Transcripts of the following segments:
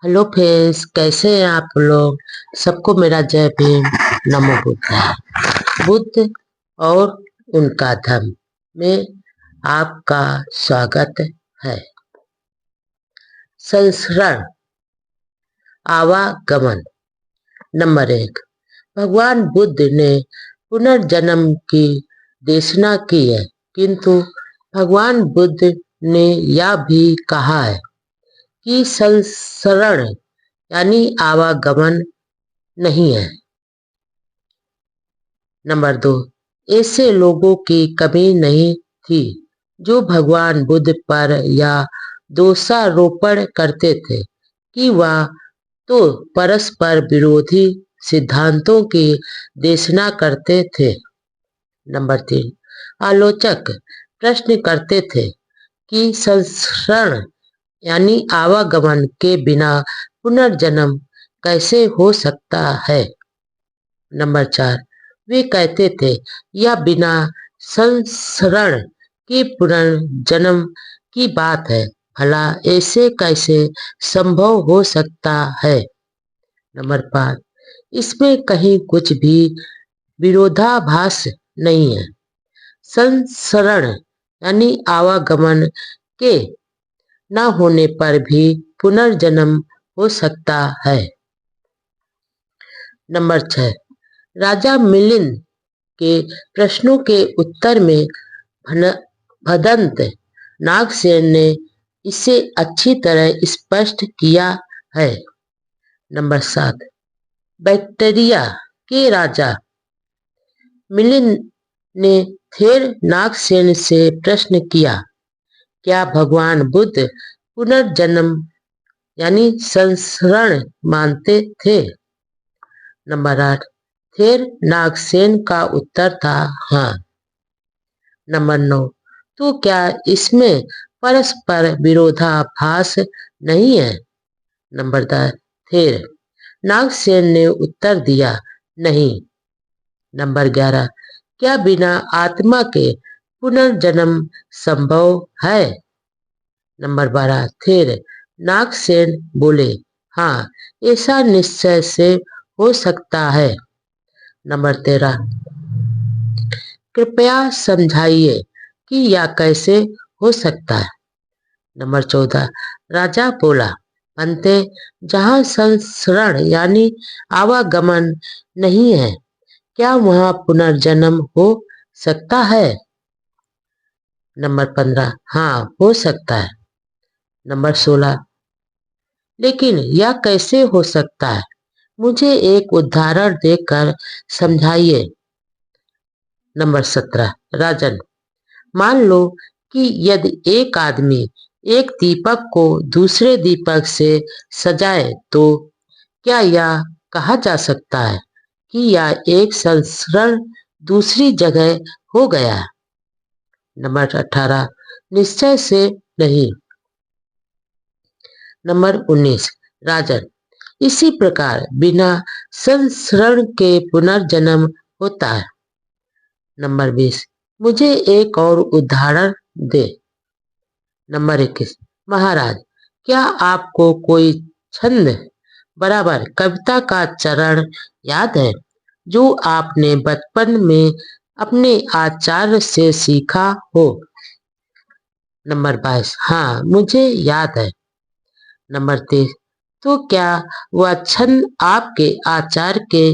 Hello friends, कैसे हैं आप लोग। सबको मेरा जय भीम। नमो बुद्धाय। बुद्ध और उनका धर्म में आपका स्वागत है। संस्करण आवागमन। नंबर 1। भगवान बुद्ध ने पुनर्जन्म की देशना की है, किंतु भगवान बुद्ध ने यह भी कहा है कि संस्करण यानी आवागमन नहीं है। नंबर 2। ऐसे लोगों की कमी नहीं थी जो भगवान बुद्ध पर यह दोषारोपण करते थे कि वह तो परस्पर विरोधी सिद्धांतों की देशना करते थे। नंबर 3। आलोचक प्रश्न करते थे कि संस्करण यानी आवागमन के बिना पुनर्जन्म कैसे हो सकता है। नंबर 4। वे कहते थे यह बिना संस्करण के पुनर्जन्म की बात है, भला ऐसे कैसे संभव हो सकता है। नंबर 5। इसमें कहीं कुछ भी विरोधाभास नहीं है। संस्करण यानी आवागमन के न होने पर भी पुनर्जन्म हो सकता है। नंबर 6। राजा मिलिंद के प्रश्नों के उत्तर में भदंत नागसेन ने इसे अच्छी तरह स्पष्ट किया है। नंबर 7। बैक्टीरिया के राजा मिलिंद ने थेर नागसेन से प्रश्न किया, क्या भगवान बुद्ध पुनर्जन्म यानी संस्करण मानते थे। नंबर 8। थेर नागसेन का उत्तर था हाँ। नंबर 9। तो क्या इसमें परस्पर विरोधाभास नहीं है। नंबर 10। थेर नागसेन ने उत्तर दिया नहीं। नंबर 11। क्या बिना आत्मा के पुनर्जन्म संभव है। नंबर 12। थेर नागसेन बोले हाँ, ऐसा निश्चय से हो सकता है। नंबर 13। कृपया समझाइए कि यह कैसे हो सकता है। नंबर 14। राजा बोला, बनते जहाँ संस्करण यानी आवागमन नहीं है, क्या वहाँ पुनर्जन्म हो सकता है। नंबर 15। हाँ, हो सकता है। नंबर 16। लेकिन यह कैसे हो सकता है, मुझे एक उदाहरण देकर समझाइए। नंबर 17। राजन, मान लो कि यदि एक आदमी एक दीपक को दूसरे दीपक से सजाए तो क्या यह कहा जा सकता है कि यह एक संस्करण दूसरी जगह हो गया। नंबर 18। निश्चय से नहीं। नंबर 19। राजन, इसी प्रकार बिना संस्करण के पुनर्जन्म होता है। नंबर 20। मुझे एक और उदाहरण दे। नंबर 21। महाराज, क्या आपको कोई छंद बराबर कविता का चरण याद है जो आपने बचपन में अपने आचार्य से सीखा हो। नंबर 22। हाँ, मुझे याद है। नंबर 23। तो क्या वह छंद आपके आचार्य के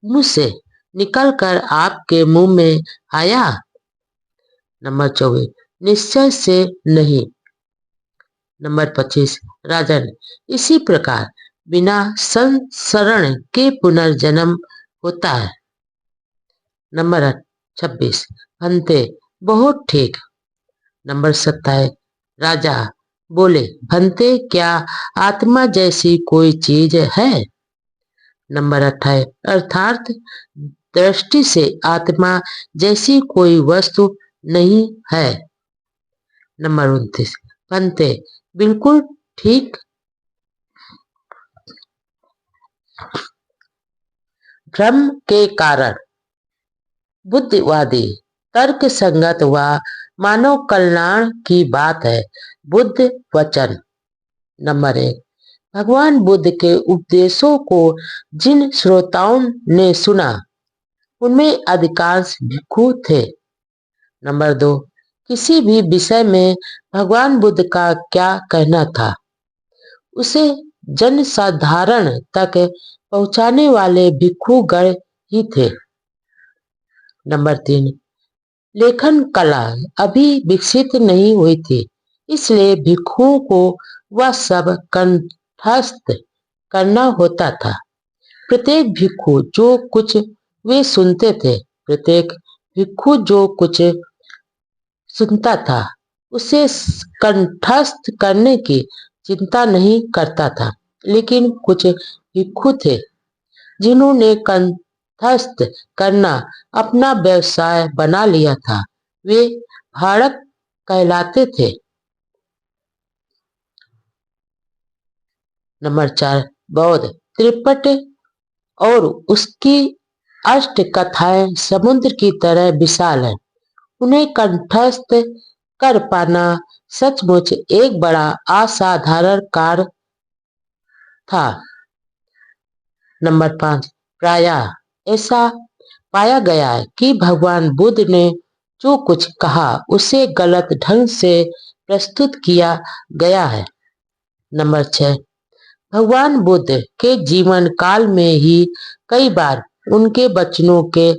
मुंह से निकलकर आपके मुंह में आया। नंबर 24। निश्चय से नहीं। नंबर 25। राजन, इसी प्रकार बिना संस्करण के पुनर्जन्म होता है। नंबर 26। भंते, बहुत ठीक। नंबर 27। राजा बोले, भंते क्या आत्मा जैसी कोई चीज है। नंबर 28। अर्थात दृष्टि से आत्मा जैसी कोई वस्तु नहीं है। नंबर 29। भंते, बिल्कुल ठीक। भ्रम के कारण। बुद्धिवादी तर्क संगत व मानव कल्याण की बात है। बुद्ध वचन। नंबर 1। भगवान बुद्ध के उपदेशों को जिन श्रोताओं ने सुना उनमें अधिकांश भिक्षु थे। नंबर 2, किसी भी विषय में भगवान बुद्ध का क्या कहना था, उसे जनसाधारण तक पहुंचाने वाले भिक्षुगण ही थे। नंबर 3, लेखन कला अभी विकसित नहीं हुई थी, इसलिए भिक्षुओं को वह सब कंठस्थ करना होता था। प्रत्येक भिक्षु जो कुछ वे सुनते थे, प्रत्येक भिक्षु जो कुछ सुनता था उसे कंठस्थ करने की चिंता नहीं करता था। लेकिन कुछ भिक्षु थे जिन्होंने कंठस्थ करना अपना व्यवसाय बना लिया था। वे भाड़क कहलाते थे। नंबर 4, बौद्ध त्रिपिटक और उसकी अष्ट कथाएं समुद्र की तरह विशाल है। उन्हें कंठस्थ कर पाना सचमुच एक बड़ा असाधारण कार्य था। नंबर 5, प्रायः ऐसा पाया गया है कि भगवान बुद्ध ने जो कुछ कहा उसे गलत ढंग से प्रस्तुत किया गया है। नंबर 6, भगवान बुद्ध के जीवन काल में ही कई बार उनके वचनों के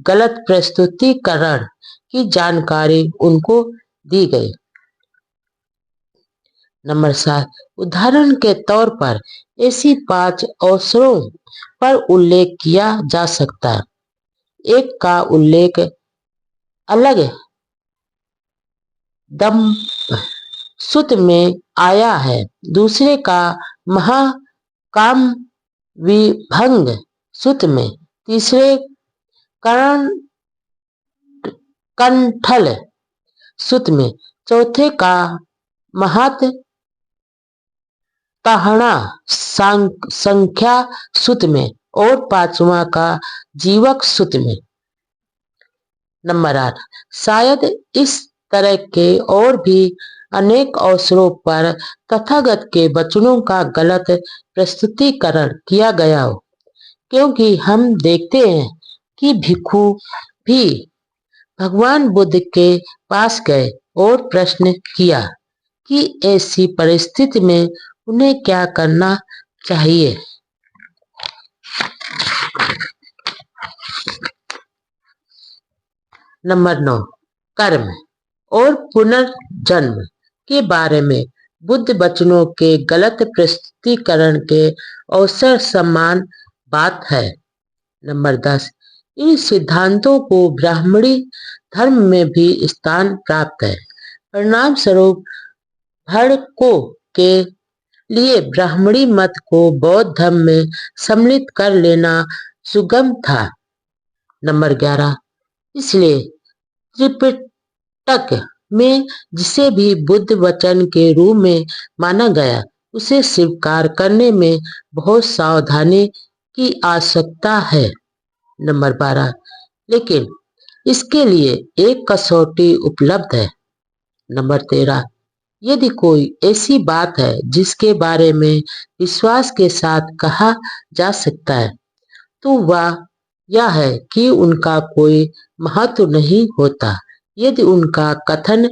गलत प्रस्तुतिकरण की जानकारी उनको दी गई। नंबर 7, उदाहरण के तौर पर ऐसी 5 अवसरों पर उल्लेख किया जा सकता है। एक का उल्लेख अलग दम सुत में आया है, दूसरे का महाकाम विभंग सुत में, तीसरे कंठल सुत में, चौथे का महत तहणा संख्या सुत में और 5वां का जीवक सुत में। नंबर 8, शायद इस तरह के और भी अनेक अवसरों पर तथागत के वचनों का गलत प्रस्तुतिकरण किया गया हो, क्योंकि हम देखते हैं कि भिक्षु भी भगवान बुद्ध के पास गए और प्रश्न किया कि ऐसी परिस्थिति में उन्हें क्या करना चाहिए। नंबर 9, कर्म और पुनर्जन्म के बारे में बुद्ध वचनों के गलत प्रस्तुतिकरण के अवसर समान बात है। नंबर 10, इन सिद्धांतों को ब्राह्मणी धर्म में भी स्थान प्राप्त है। परिणाम स्वरूप भड़कों के लिए ब्राह्मणी मत को बौद्ध धर्म में सम्मिलित कर लेना सुगम था। नंबर 11, इसलिए त्रिपिटक में जिसे भी बुद्ध वचन के रूप में माना गया उसे स्वीकार करने में बहुत सावधानी की आवश्यकता है। नंबर 12, लेकिन इसके लिए एक कसौटी उपलब्ध है। नंबर 13, यदि कोई ऐसी बात है जिसके बारे में विश्वास के साथ कहा जा सकता है तो वह यह है कि उनका कोई महत्व नहीं होता यदि उनका कथन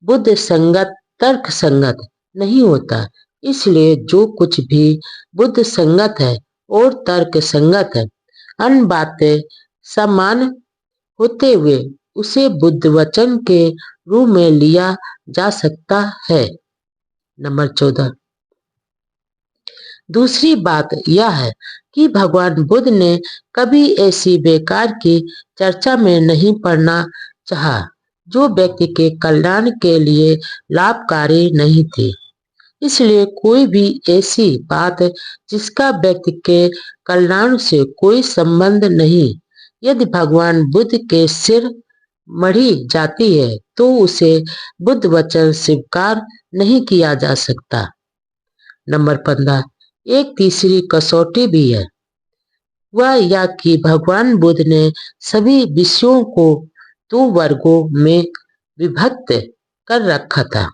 बुद्ध संगत तर्क संगत नहीं होता। इसलिए जो कुछ भी बुद्ध संगत है और तर्क संगत है, अन्य बातें समान होते हुए उसे बुद्ध वचन के रूप में लिया जा सकता है। नंबर 14, दूसरी बात यह है कि भगवान बुद्ध ने कभी ऐसी बेकार की चर्चा में नहीं पड़ना चाहा जो व्यक्ति के कल्याण के लिए लाभकारी नहीं थी। इसलिए कोई भी ऐसी बात जिसका व्यक्ति के कल्याण से कोई संबंध नहीं, यदि भगवान बुद्ध के सिर मढ़ी जाती है तो उसे बुद्ध वचन स्वीकार नहीं किया जा सकता। नंबर 15, एक तीसरी कसौटी भी है, वह यह कि भगवान बुद्ध ने सभी विषयों को 2 वर्गों में विभक्त कर रखा था।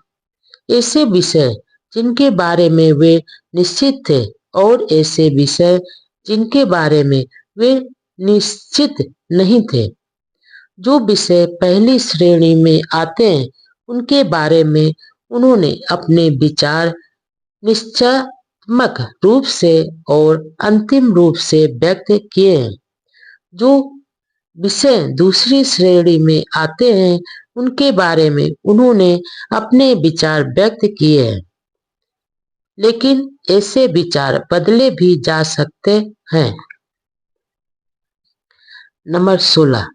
ऐसे विषय जिनके बारे में वे निश्चित थे और ऐसे विषय जिनके बारे में वे निश्चित नहीं थे। जो विषय पहली श्रेणी में आते हैं उनके बारे में उन्होंने अपने विचार निश्चयात्मक रूप से और अंतिम रूप से व्यक्त किए हैं। जो विषय दूसरी श्रेणी में आते हैं उनके बारे में उन्होंने अपने विचार व्यक्त किए हैं, लेकिन ऐसे विचार बदले भी जा सकते हैं। नंबर 16,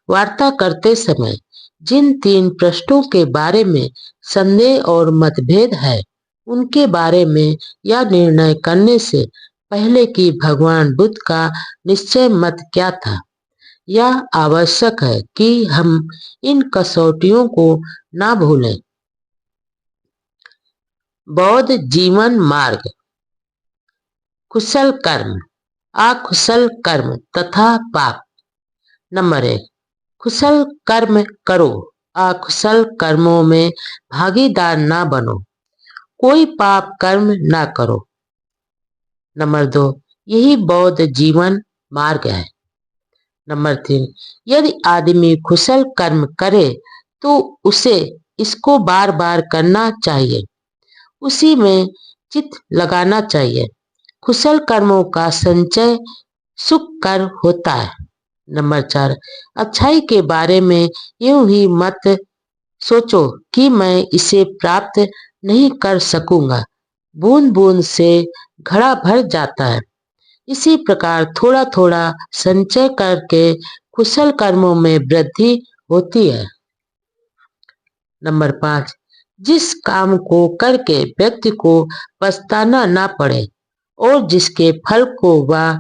वार्ता करते समय जिन 3 प्रश्नों के बारे में संदेह और मतभेद है उनके बारे में यह निर्णय करने से पहले कि भगवान बुद्ध का निश्चय मत क्या था, यह आवश्यक है कि हम इन कसौटियों को ना भूलें। बौद्ध जीवन मार्ग, कुशल कर्म, अकुशल कर्म तथा पाप। नंबर 1, कुशल कर्म करो, अकुशल कर्मों में भागीदार ना बनो, कोई पाप कर्म ना करो। नंबर 2, यही बौद्ध जीवन मार्ग है। नंबर 3, यदि आदमी कुशल कर्म करे तो उसे इसको बार बार करना चाहिए, उसी में चित्त लगाना चाहिए। कुशल कर्मों का संचय सुख कर होता है। नंबर 4, अच्छाई के बारे में यूं ही मत सोचो कि मैं इसे प्राप्त नहीं कर सकूंगा। बूंद बूंद से घड़ा भर जाता है। इसी प्रकार थोड़ा थोड़ा संचय करके कुशल कर्मों में वृद्धि होती है। नंबर 5, जिस काम को करके व्यक्ति को पछताना ना पड़े और जिसके फल को वह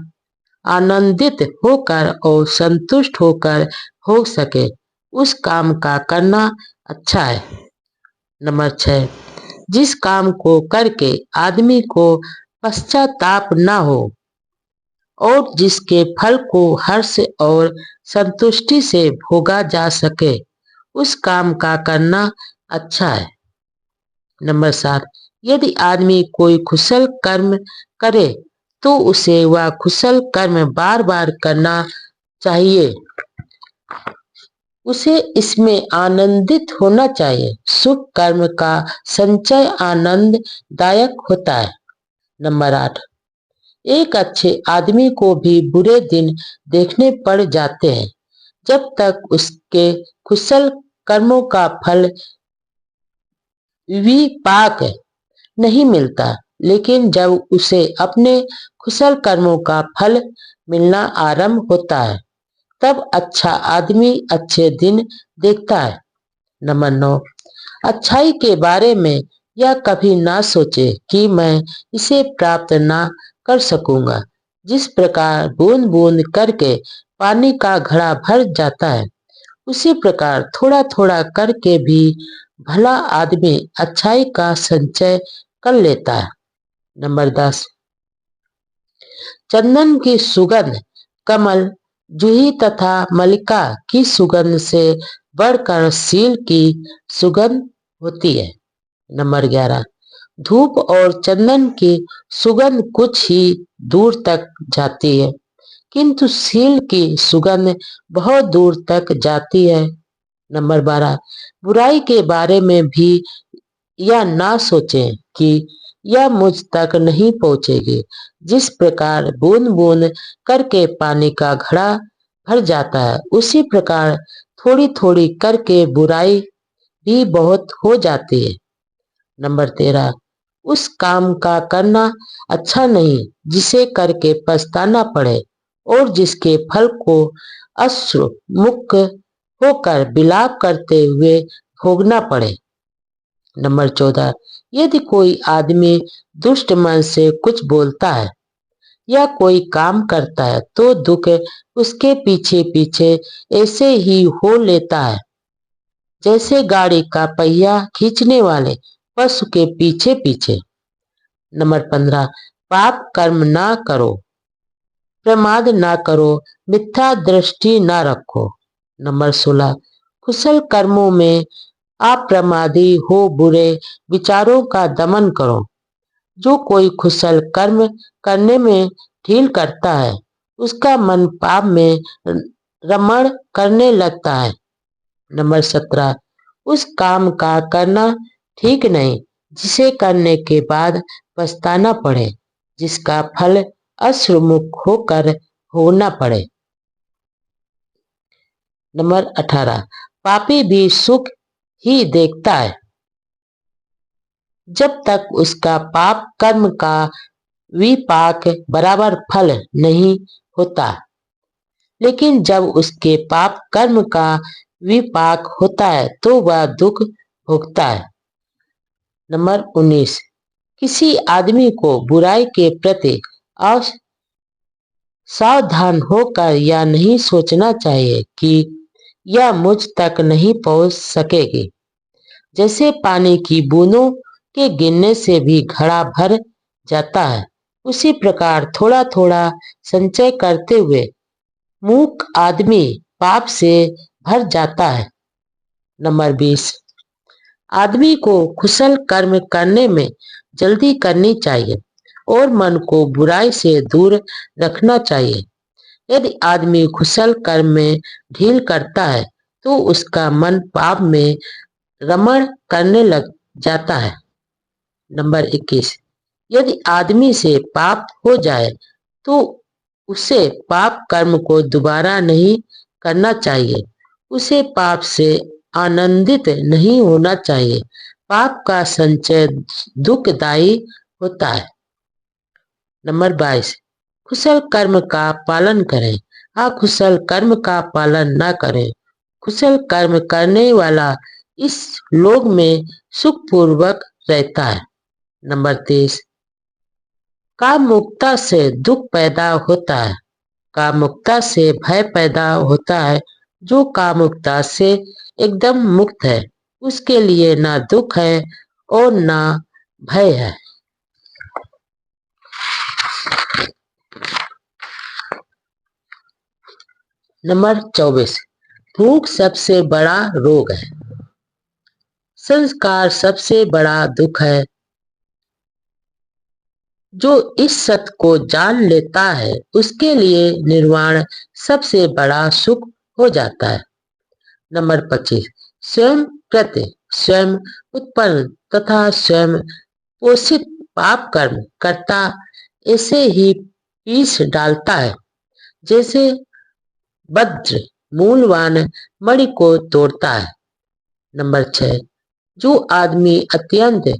आनंदित होकर और संतुष्ट होकर हो सके, उस काम का करना अच्छा है। नंबर 6, जिस काम को करके आदमी को पश्चाताप ना हो और जिसके फल को हर्ष और संतुष्टि से भोगा जा सके, उस काम का करना अच्छा है। नंबर 7, यदि आदमी कोई कुशल कर्म करे तो उसे वह कुशल कर्म बार बार करना चाहिए, उसे इसमें आनंदित होना चाहिए। शुभ कर्म का संचय आनंददायक होता है। नंबर 8, एक अच्छे आदमी को भी बुरे दिन देखने पड़ जाते हैं जब तक उसके कुशल कर्मों का फल विपाक नहीं मिलता, लेकिन जब उसे अपने कुशल कर्मों का फल मिलना आरंभ होता है तब अच्छा आदमी अच्छे दिन देखता है। नंबर 9, अच्छाई के बारे में यह कभी ना सोचे कि मैं इसे प्राप्त ना कर सकूंगा। जिस प्रकार बूंद बूंद करके पानी का घड़ा भर जाता है, उसी प्रकार थोड़ा थोड़ा करके भी भला आदमी अच्छाई का संचय कर लेता है। नंबर 10, चंदन की सुगंध कमल, जूही तथा मल्लिका की सुगंध से बढ़कर सील की सुगंध होती है। नंबर 11, धूप और चंदन की सुगंध कुछ ही दूर तक जाती है, किंतु सील की सुगंध बहुत दूर तक जाती है। नंबर 12, बुराई के बारे में भी यह ना सोचें कि यह मुझ तक नहीं पहुंचेगी। जिस प्रकार बूंद बूंद करके पानी का घड़ा भर जाता है, उसी प्रकार थोड़ी थोड़ी करके बुराई भी बहुत हो जाती है। नंबर 13, उस काम का करना अच्छा नहीं जिसे करके पछताना पड़े और जिसके फल को अश्रु मुक्त होकर विलाप करते हुए भोगना पड़े। नंबर 14, यदि कोई आदमी दुष्ट मन से कुछ बोलता है या कोई काम करता है तो दुख उसके पीछे पीछे ऐसे ही हो लेता है जैसे गाड़ी का पहिया खींचने वाले पशु के पीछे पीछे। नंबर 15, पाप कर्म ना करो, प्रमाद ना करो, मिथ्या दृष्टि ना रखो। नंबर 16, कुशल कर्मों में आप प्रमादी हो, बुरे विचारों का दमन करो। जो कोई कुशल कर्म करने में ढील करता है, उसका मन पाप में रमण करने लगता है। नंबर 17, उस काम का करना ठीक नहीं जिसे करने के बाद पछताना पड़े, जिसका फल अश्रुमुख होकर होना पड़े। नंबर 18, पापी भी सुख ही देखता है जब तक उसका पाप कर्म का विपाक बराबर फल नहीं होता, लेकिन जब उसके पाप कर्म का विपाक होता है तो वह दुख भोगता है। नंबर 19, किसी आदमी को बुराई के प्रति सावधान होकर यह नहीं सोचना चाहिए कि यह मुझ तक नहीं पहुंच सकेगी। जैसे पानी की बूंदों के गिरने से भी घड़ा भर जाता है, उसी प्रकार थोड़ा थोड़ा संचय करते हुए मूक आदमी पाप से भर जाता है। नंबर 20, आदमी को कुशल कर्म करने में जल्दी करनी चाहिए और मन को बुराई से दूर रखना चाहिए। यदि आदमी कुशल कर्म में ढील करता है तो उसका मन पाप में रमण करने लग जाता है। नंबर 21, यदि आदमी से पाप हो जाए तो उसे पाप कर्म को दोबारा नहीं करना चाहिए। उसे पाप से आनंदित नहीं होना चाहिए। पाप का संचय दुखदायी होता है। नंबर 22, कुशल कर्म का पालन करें, अकुशल कर्म का पालन न करें। कुशल कर्म करने वाला इस लोक में सुखपूर्वक रहता है। नंबर 23, कामुकता से दुख पैदा होता है, कामुकता से भय पैदा होता है। जो कामुकता से एकदम मुक्त है, उसके लिए ना दुख है और ना भय है। नंबर 24, भूख सबसे बड़ा रोग है, संस्कार सबसे बड़ा दुख है। जो इस सत्य को जान लेता है, उसके लिए निर्वाण सबसे बड़ा सुख हो जाता है। नंबर 25, स्वयं प्रति स्वयं उत्पन्न तथा स्वयं पोषित पाप कर्म करता ऐसे ही पीस डालता है जैसे वज्र मूलवान मणि को तोड़ता है। नंबर 6, जो आदमी अत्यंत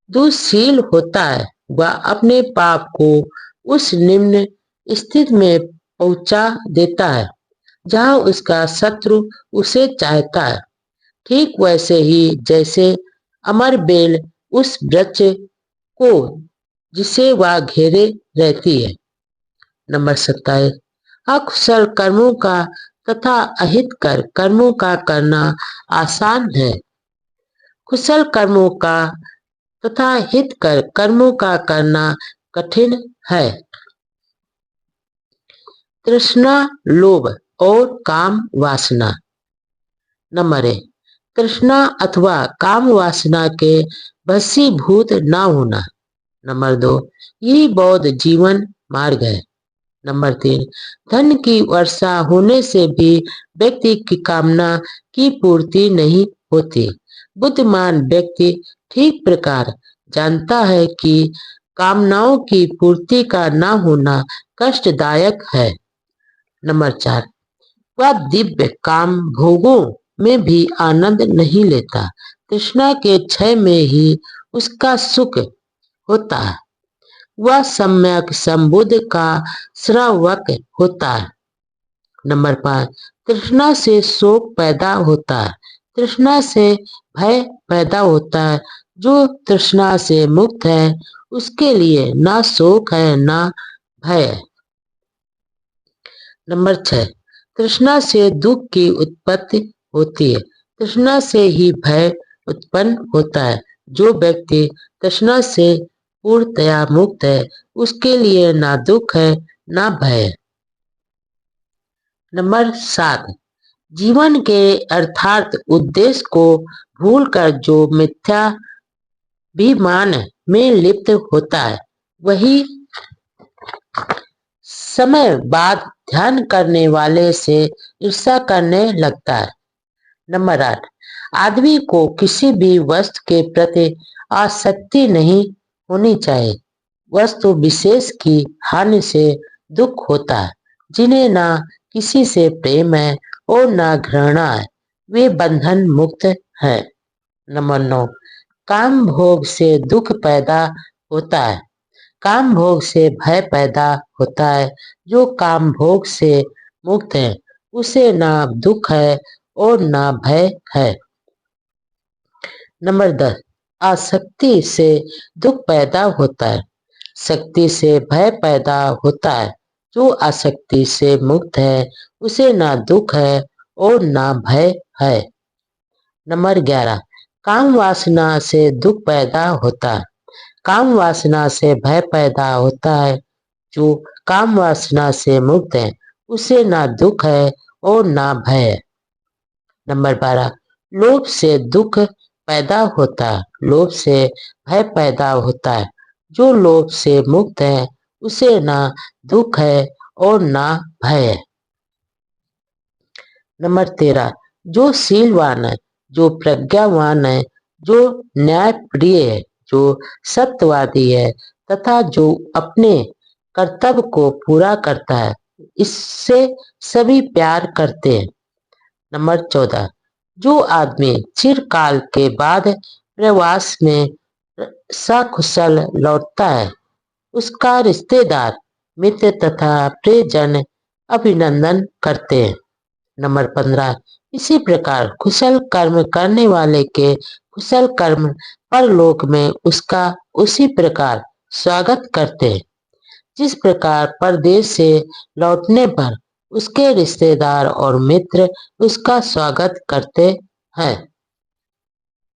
दुशील होता है वह अपने पाप को उस निम्न स्थिति में पहुंचा देता है जहां उसका शत्रु उसे चाहता है, ठीक वैसे ही जैसे अमर बेल उस वृक्ष को जिसे वह घेरे रहती है। नंबर 27, अकुशल कर्मों का तथा अहितकर कर्मों का करना आसान है, कुशल कर्मों का तथा हितकर कर्मों का करना कठिन है। तृष्णा, लोभ और काम वासना। नंबर 1, तृष्णा अथवा काम वासना के वशीभूत न होना। नंबर 2, यही बौद्ध जीवन मार्ग है। नंबर 3, धन की वर्षा होने से भी व्यक्ति की कामना की पूर्ति नहीं होती। बुद्धिमान व्यक्ति ठीक प्रकार जानता है कि कामनाओं की पूर्ति का न होना कष्टदायक है। नंबर 4, वह दिव्य काम भोगों में भी आनंद नहीं लेता। तृष्णा के क्षय में ही उसका सुख होता है। वह सम्यक संबुद्ध का श्रावक होता है। नंबर 5, तृष्णा से शोक पैदा होता है, तृष्णा से भय पैदा होता है। जो तृष्णा से मुक्त है उसके लिए ना शोक है ना भय है। नंबर 6, तृष्णा से दुख की उत्पत्ति होती है, तृष्णा से ही भय उत्पन्न होता है। जो व्यक्ति तृष्णा से पूर्णतया मुक्त है उसके लिए ना दुख है ना भय है। नंबर 7, जीवन के अर्थात उद्देश्य को भूलकर जो मिथ्या विमान में लिप्त होता है वही समय बाद ध्यान करने वाले से ईर्ष्या करने लगता है। नंबर 8, आदमी को किसी भी वस्तु के प्रति आसक्ति नहीं होनी चाहिए। वस्तु विशेष की हानि से दुख होता है। जिन्हें ना किसी से प्रेम है और ना घृणा है, वे बंधन मुक्त है। नंबर 9, काम भोग से दुख पैदा होता है। काम भोग से भय पैदा होता है। जो काम भोग से मुक्त है उसे ना दुख है और ना भय है। नंबर 10, आसक्ति से दुख पैदा होता है। शक्ति से भय पैदा होता है। जो आसक्ति से मुक्त है उसे ना दुख है और ना भय है। नंबर 11, काम वासना से दुख पैदा होता है। काम वासना से भय पैदा होता है। जो काम वासना से मुक्त है उसे ना दुख है और ना भय है। नंबर 12, लोभ से दुख पैदा होता है। लोभ से भय पैदा होता है। जो लोभ से मुक्त है उसे ना दुख है और ना भय है। नंबर 13, जो शीलवान है, जो प्रज्ञावान है, जो न्याय प्रिय है, जो सत्यवादी है तथा जो अपने कर्तव्य को पूरा करता है, इससे सभी प्यार करते हैं। नंबर 14, जो आदमी चिरकाल के बाद प्रवास में सकुशल लौटता है उसका रिश्तेदार, मित्र तथा प्रियजन अभिनंदन करते हैं। नंबर 15, इसी प्रकार कुशल कर्म करने वाले के कुशल कर्म परलोक में उसका उसी प्रकार स्वागत करते हैं जिस प्रकार परदेश से लौटने पर उसके रिश्तेदार और मित्र उसका स्वागत करते हैं।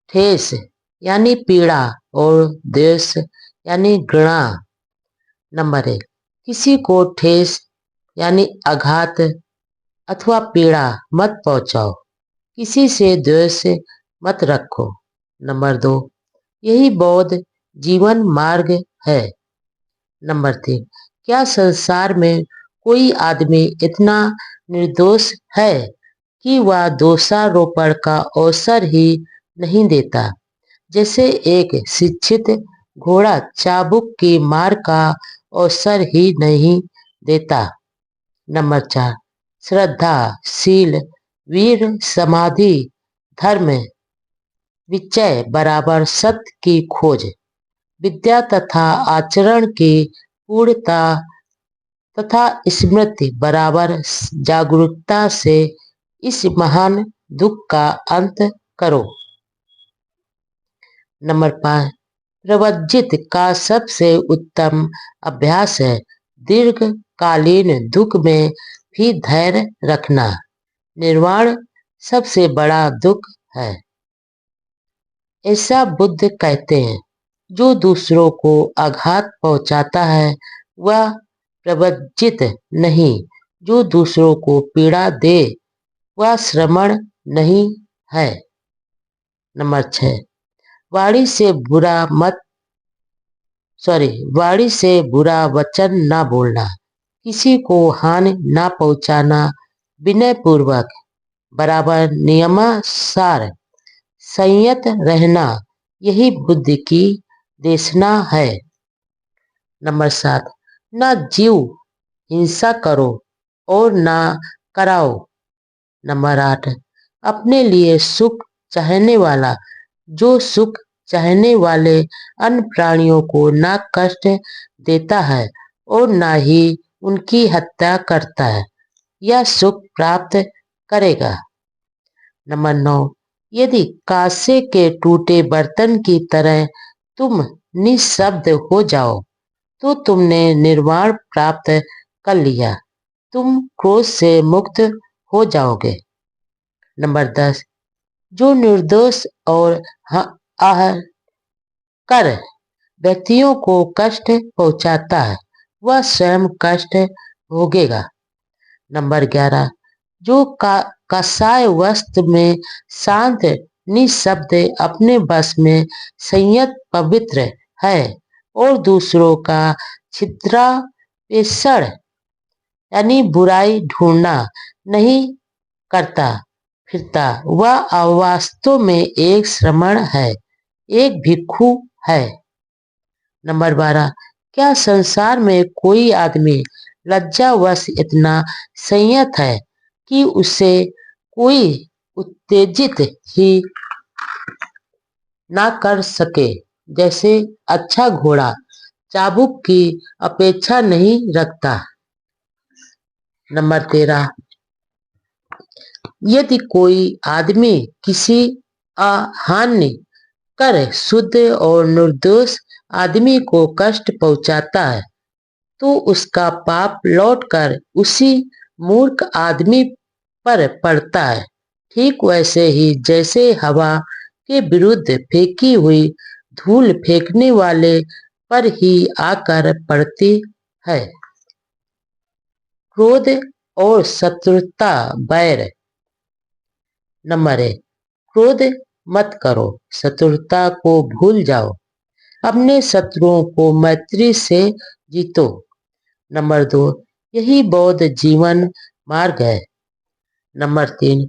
ठेस यानी पीड़ा और द्वेष यानी घृणा। नंबर 1, किसी को ठेस यानी आघात अथवा पीड़ा मत पहुंचाओ। किसी से द्वेष मत रखो। नंबर 2, यही बौद्ध जीवन मार्ग है। नंबर 3, क्या संसार में कोई आदमी इतना निर्दोष है कि वह दोषारोपण का अवसर ही नहीं देता, जैसे एक शिक्षित घोड़ा चाबुक की मार का अवसर ही नहीं देता। नंबर 4, श्रद्धा, शील, वीर, समाधि, धर्म, विचय बराबर सत्य की खोज, विद्या तथा आचरण की पूर्णता तथा स्मृति बराबर जागरूकता से इस महान दुख का अंत करो। नंबर 5, प्रवज्जित का सबसे उत्तम अभ्यास है दीर्घकालीन दुख में भी धैर्य रखना। निर्वाण सबसे बड़ा दुख है, ऐसा बुद्ध कहते हैं। जो दूसरों को आघात पहुंचाता है वह प्रवज्जित नहीं, जो दूसरों को पीड़ा दे वह श्रमण नहीं है। नंबर 6, वाणी से बुरा मत वाणी से बुरा वचन ना बोलना, किसी को हानि ना पहुंचाना, विनय पूर्वक बराबर नियमानुसार संयत रहना, यही बुद्ध की देशना है। नंबर 7, ना जीव हिंसा करो और ना कराओ। नंबर 8, अपने लिए सुख चाहने वाला जो सुख चाहने वाले अन्य प्राणियों को ना कष्ट देता है और ना ही उनकी हत्या करता है, यह सुख प्राप्त करेगा। नंबर 9, यदि कांसे के टूटे बर्तन की तरह तुम निःशब्द हो जाओ तो तुमने निर्वाण प्राप्त कर लिया, तुम क्रोध से मुक्त हो जाओगे। नंबर 10, जो निर्दोष और कर व्यक्तियों को कष्ट पहुंचाता है वह स्वयं कष्ट भोगेगा। नंबर 11, जो कसाय वस्त्र में शांत निशब्द अपने बस में संयत पवित्र है और दूसरों का छिद्रापेषण यानी बुराई ढूंढना नहीं करता फिरता, वह वास्तव में एक श्रमण है, एक भिक्षु है। नंबर 12, क्या संसार में कोई आदमी लज्जावश इतना संयत है कि उसे कोई उत्तेजित ही ना कर सके? जैसे अच्छा घोड़ा चाबुक की अपेक्षा नहीं रखता। नंबर 13, यदि कोई आदमी किसी अहानि कर शुद्ध और निर्दोष आदमी को कष्ट पहुंचाता है तो उसका पाप लौटकर उसी मूर्ख आदमी पर पड़ता है। ठीक वैसे ही जैसे हवा के विरुद्ध फेंकी हुई धूल फेंकने वाले पर ही आकर पड़ती है। क्रोध और शत्रुता बैर। नंबर 1, क्रोध मत करो, शत्रुता को भूल जाओ, अपने शत्रुओं को मैत्री से जीतो। नंबर 2, यही बौद्ध जीवन मार्ग है। नंबर 3,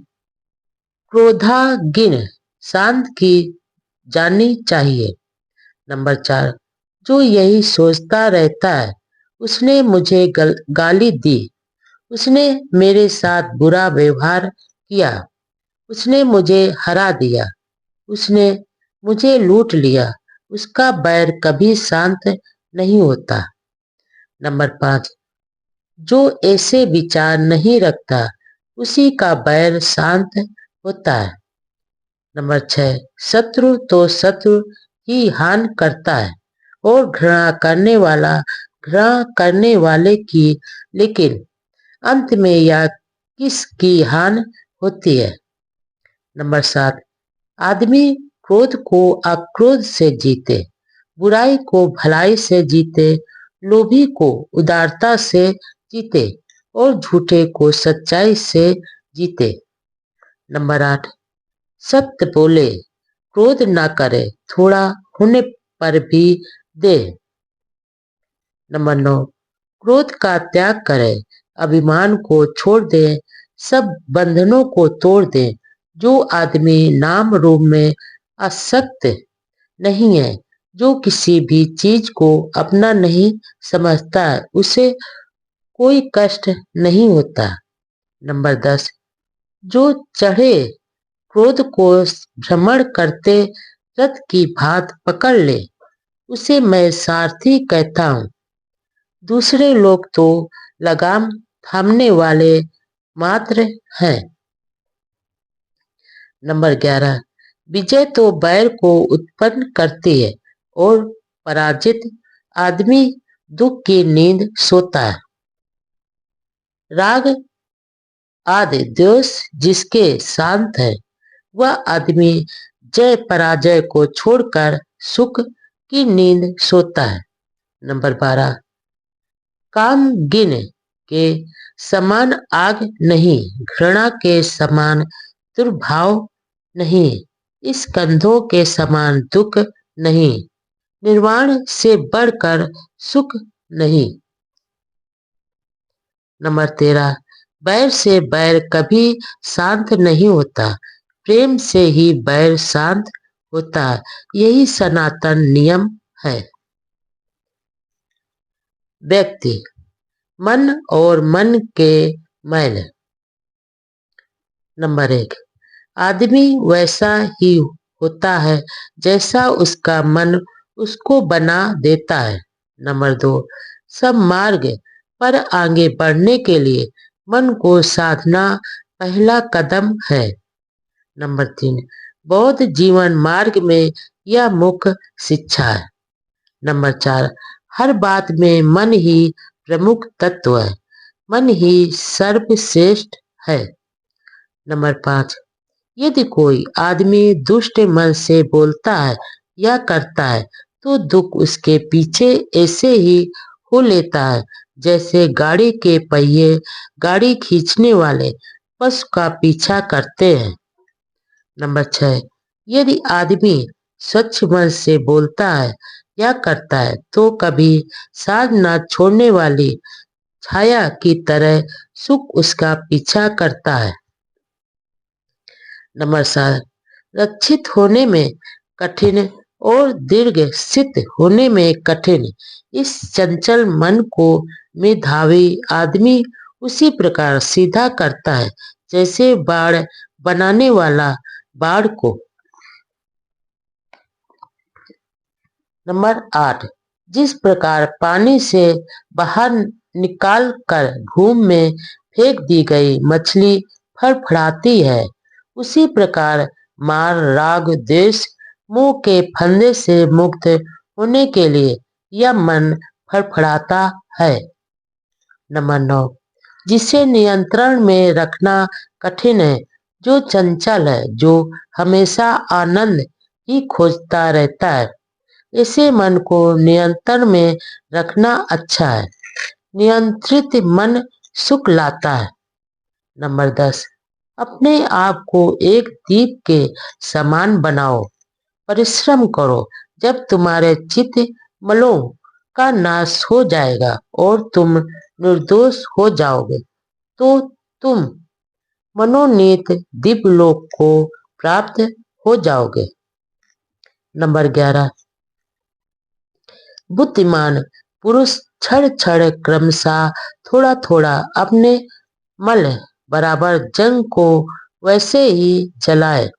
क्रोधाग्नि शांत की जानी चाहिए। नंबर 4, जो यही सोचता रहता है उसने मुझे गाली दी, उसने मेरे साथ बुरा व्यवहार किया, उसने मुझे हरा दिया, उसने मुझे लूट लिया, उसका बैर कभी शांत नहीं होता। नंबर 5, जो ऐसे विचार नहीं रखता उसी का बैर शांत होता है। नंबर 6, शत्रु तो शत्रु ही हानि करता है और घृणा करने वाले की, लेकिन अंत में यह किसकी हानि होती है? नंबर 7, आदमी क्रोध को अक्रोध से जीते, बुराई को भलाई से जीते, लोभी को उदारता से जीते और झूठे को सच्चाई से जीते। नंबर 8, सत्य बोले, क्रोध न करे, थोड़ा होने पर भी दे। नंबर 9, क्रोध का त्याग करे, अभिमान को छोड़ दे, सब बंधनों को तोड़ दे। जो आदमी नाम रूप में आसक्त नहीं है, जो किसी भी चीज को अपना नहीं समझता, उसे कोई कष्ट नहीं होता। नंबर 10, जो चढ़े क्रोध को भ्रमण करते रथ की भात पकड़ ले, उसे मैं सारथी कहता हूँ। दूसरे लोग तो लगाम थामने वाले मात्र हैं। नंबर 11, विजय तो बैर को उत्पन्न करती है और पराजित आदमी दुख की नींद सोता है। राग आदि द्वेष जिसके शांत है वह आदमी जय पराजय को छोड़कर सुख की नींद सोता है। नंबर 12, काम गिन के समान आग नहीं, घृणा के समान दुर्भाव नहीं, इस कंधों के समान दुख नहीं, निर्वाण से बढ़कर सुख नहीं। नंबर 13, बैर से बैर कभी शांत नहीं होता, प्रेम से ही बैर शांत होता है, यही सनातन नियम है। व्यक्ति, मन और मन के मैल। नंबर 1, आदमी वैसा ही होता है जैसा उसका मन उसको बना देता है। नंबर 2, सब मार्ग पर आगे बढ़ने के लिए मन को साधना पहला कदम है। नंबर 3, बौद्ध जीवन मार्ग में यह मुख्य शिक्षा है। नंबर 4, हर बात में मन ही प्रमुख तत्व है, मन ही सर्वश्रेष्ठ है। नंबर 5, यदि कोई आदमी दुष्ट मन से बोलता है या करता है तो दुख उसके पीछे ऐसे ही हो लेता है जैसे गाड़ी के पहिए गाड़ी खींचने वाले पशु का पीछा करते हैं। नंबर 6, यदि आदमी स्वच्छ मन से बोलता है या करता है तो कभी साथ न छोड़ने वाली छाया की तरह सुख उसका पीछा करता है। नंबर 7, रक्षित होने में कठिन और दीर्घ स्थित होने में कठिन इस चंचल मन को मेधावी आदमी उसी प्रकार सीधा करता है जैसे बाड़ बनाने वाला बाड़ को। नंबर 8, जिस प्रकार पानी से बाहर निकाल कर घूम में फेंक दी गई मछली फड़फड़ाती है, उसी प्रकार मार राग द्वेष मोह के फंदे से मुक्त होने के लिए यह मन फड़फड़ाता है। नंबर 9, जिसे नियंत्रण में रखना कठिन है, जो चंचल है, जो हमेशा आनंद ही खोजता रहता है, ऐसे मन को नियंत्रण में रखना अच्छा है। नियंत्रित मन सुख लाता है। नंबर 10, अपने आप को एक दीप के समान बनाओ, परिश्रम करो। जब तुम्हारे चित्त मलों का नाश हो जाएगा और तुम निर्दोष हो जाओगे तो तुम मनोनीत दिव्यलोक को प्राप्त हो जाओगे। नंबर 11, बुद्धिमान पुरुष क्षण क्षण क्रमशः थोड़ा थोड़ा अपने मल बराबर जंग को वैसे ही जलाए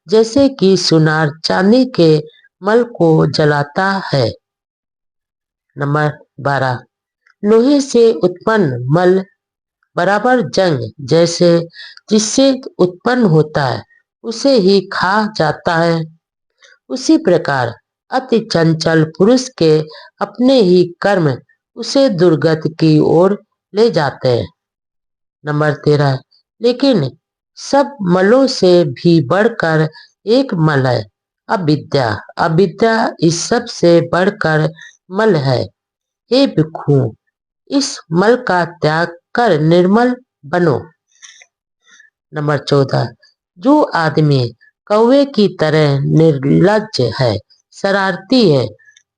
जैसे कि सुनार चांदी के मल को जलाता है। नंबर 12, लोहे से उत्पन्न मल बराबर जंग जैसे जिससे उत्पन्न होता है उसे ही खा जाता है, उसी प्रकार अति चंचल पुरुष के अपने ही कर्म उसे दुर्गति की ओर ले जाते हैं। नंबर 13, लेकिन सब मलों से भी बढ़कर एक मल है, अविद्या। अविद्या इस सब से बढ़कर मल है। हे भिक्षु, इस मल का त्याग कर निर्मल बनो। नंबर 14, जो आदमी कौवे की तरह निर्लज्ज है, शरारती है,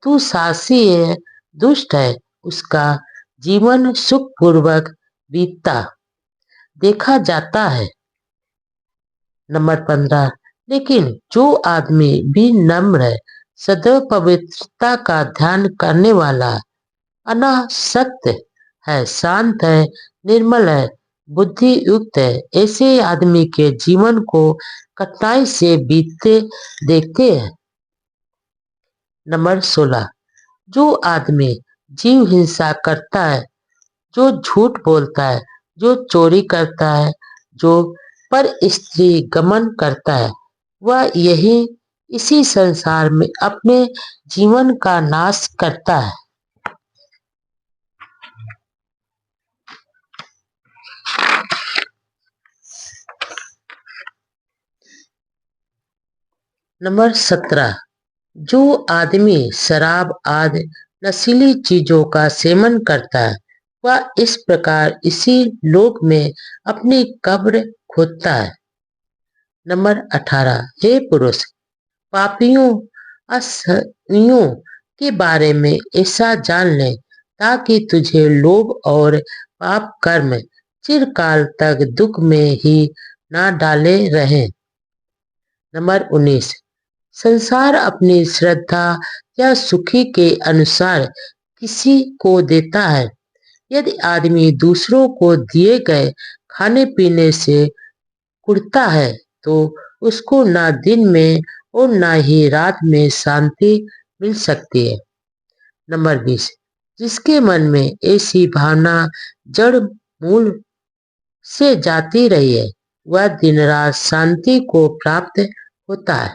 तू साहसी है, दुष्ट है, उसका जीवन सुखपूर्वक बीतता देखा जाता है। नंबर 15, लेकिन जो आदमी भी नम्र है, सदैव पवित्रता का ध्यान करने वाला, अनासक्त है, शांत है, निर्मल है, बुद्धि युक्त है, ऐसे आदमी के जीवन को कठिनाई से बीतते देखते हैं। नंबर 16, जो आदमी जीव हिंसा करता है, जो झूठ बोलता है, जो चोरी करता है, जो पर स्त्री गमन करता है, वह यही इसी संसार में अपने जीवन का नाश करता है। नंबर 17, जो आदमी शराब आदि नशीली चीजों का सेवन करता है, वह इस प्रकार इसी लोक में अपनी कब्र खोदता है। नंबर 18, हे पुरुष, पापियों असनियों के बारे में ऐसा जान ले ताकि तुझे लोभ और पाप कर्म चिरकाल तक दुख में ही ना डाले रहें। नंबर 19, संसार अपनी श्रद्धा या सुखी के अनुसार किसी को देता है। यदि आदमी दूसरों को दिए गए खाने पीने से कुढ़ता है तो उसको ना दिन में और ना ही रात में शांति मिल सकती है। नंबर 20, जिसके मन में ऐसी भावना जड़ मूल से जाती रही है, वह दिन रात शांति को प्राप्त होता है।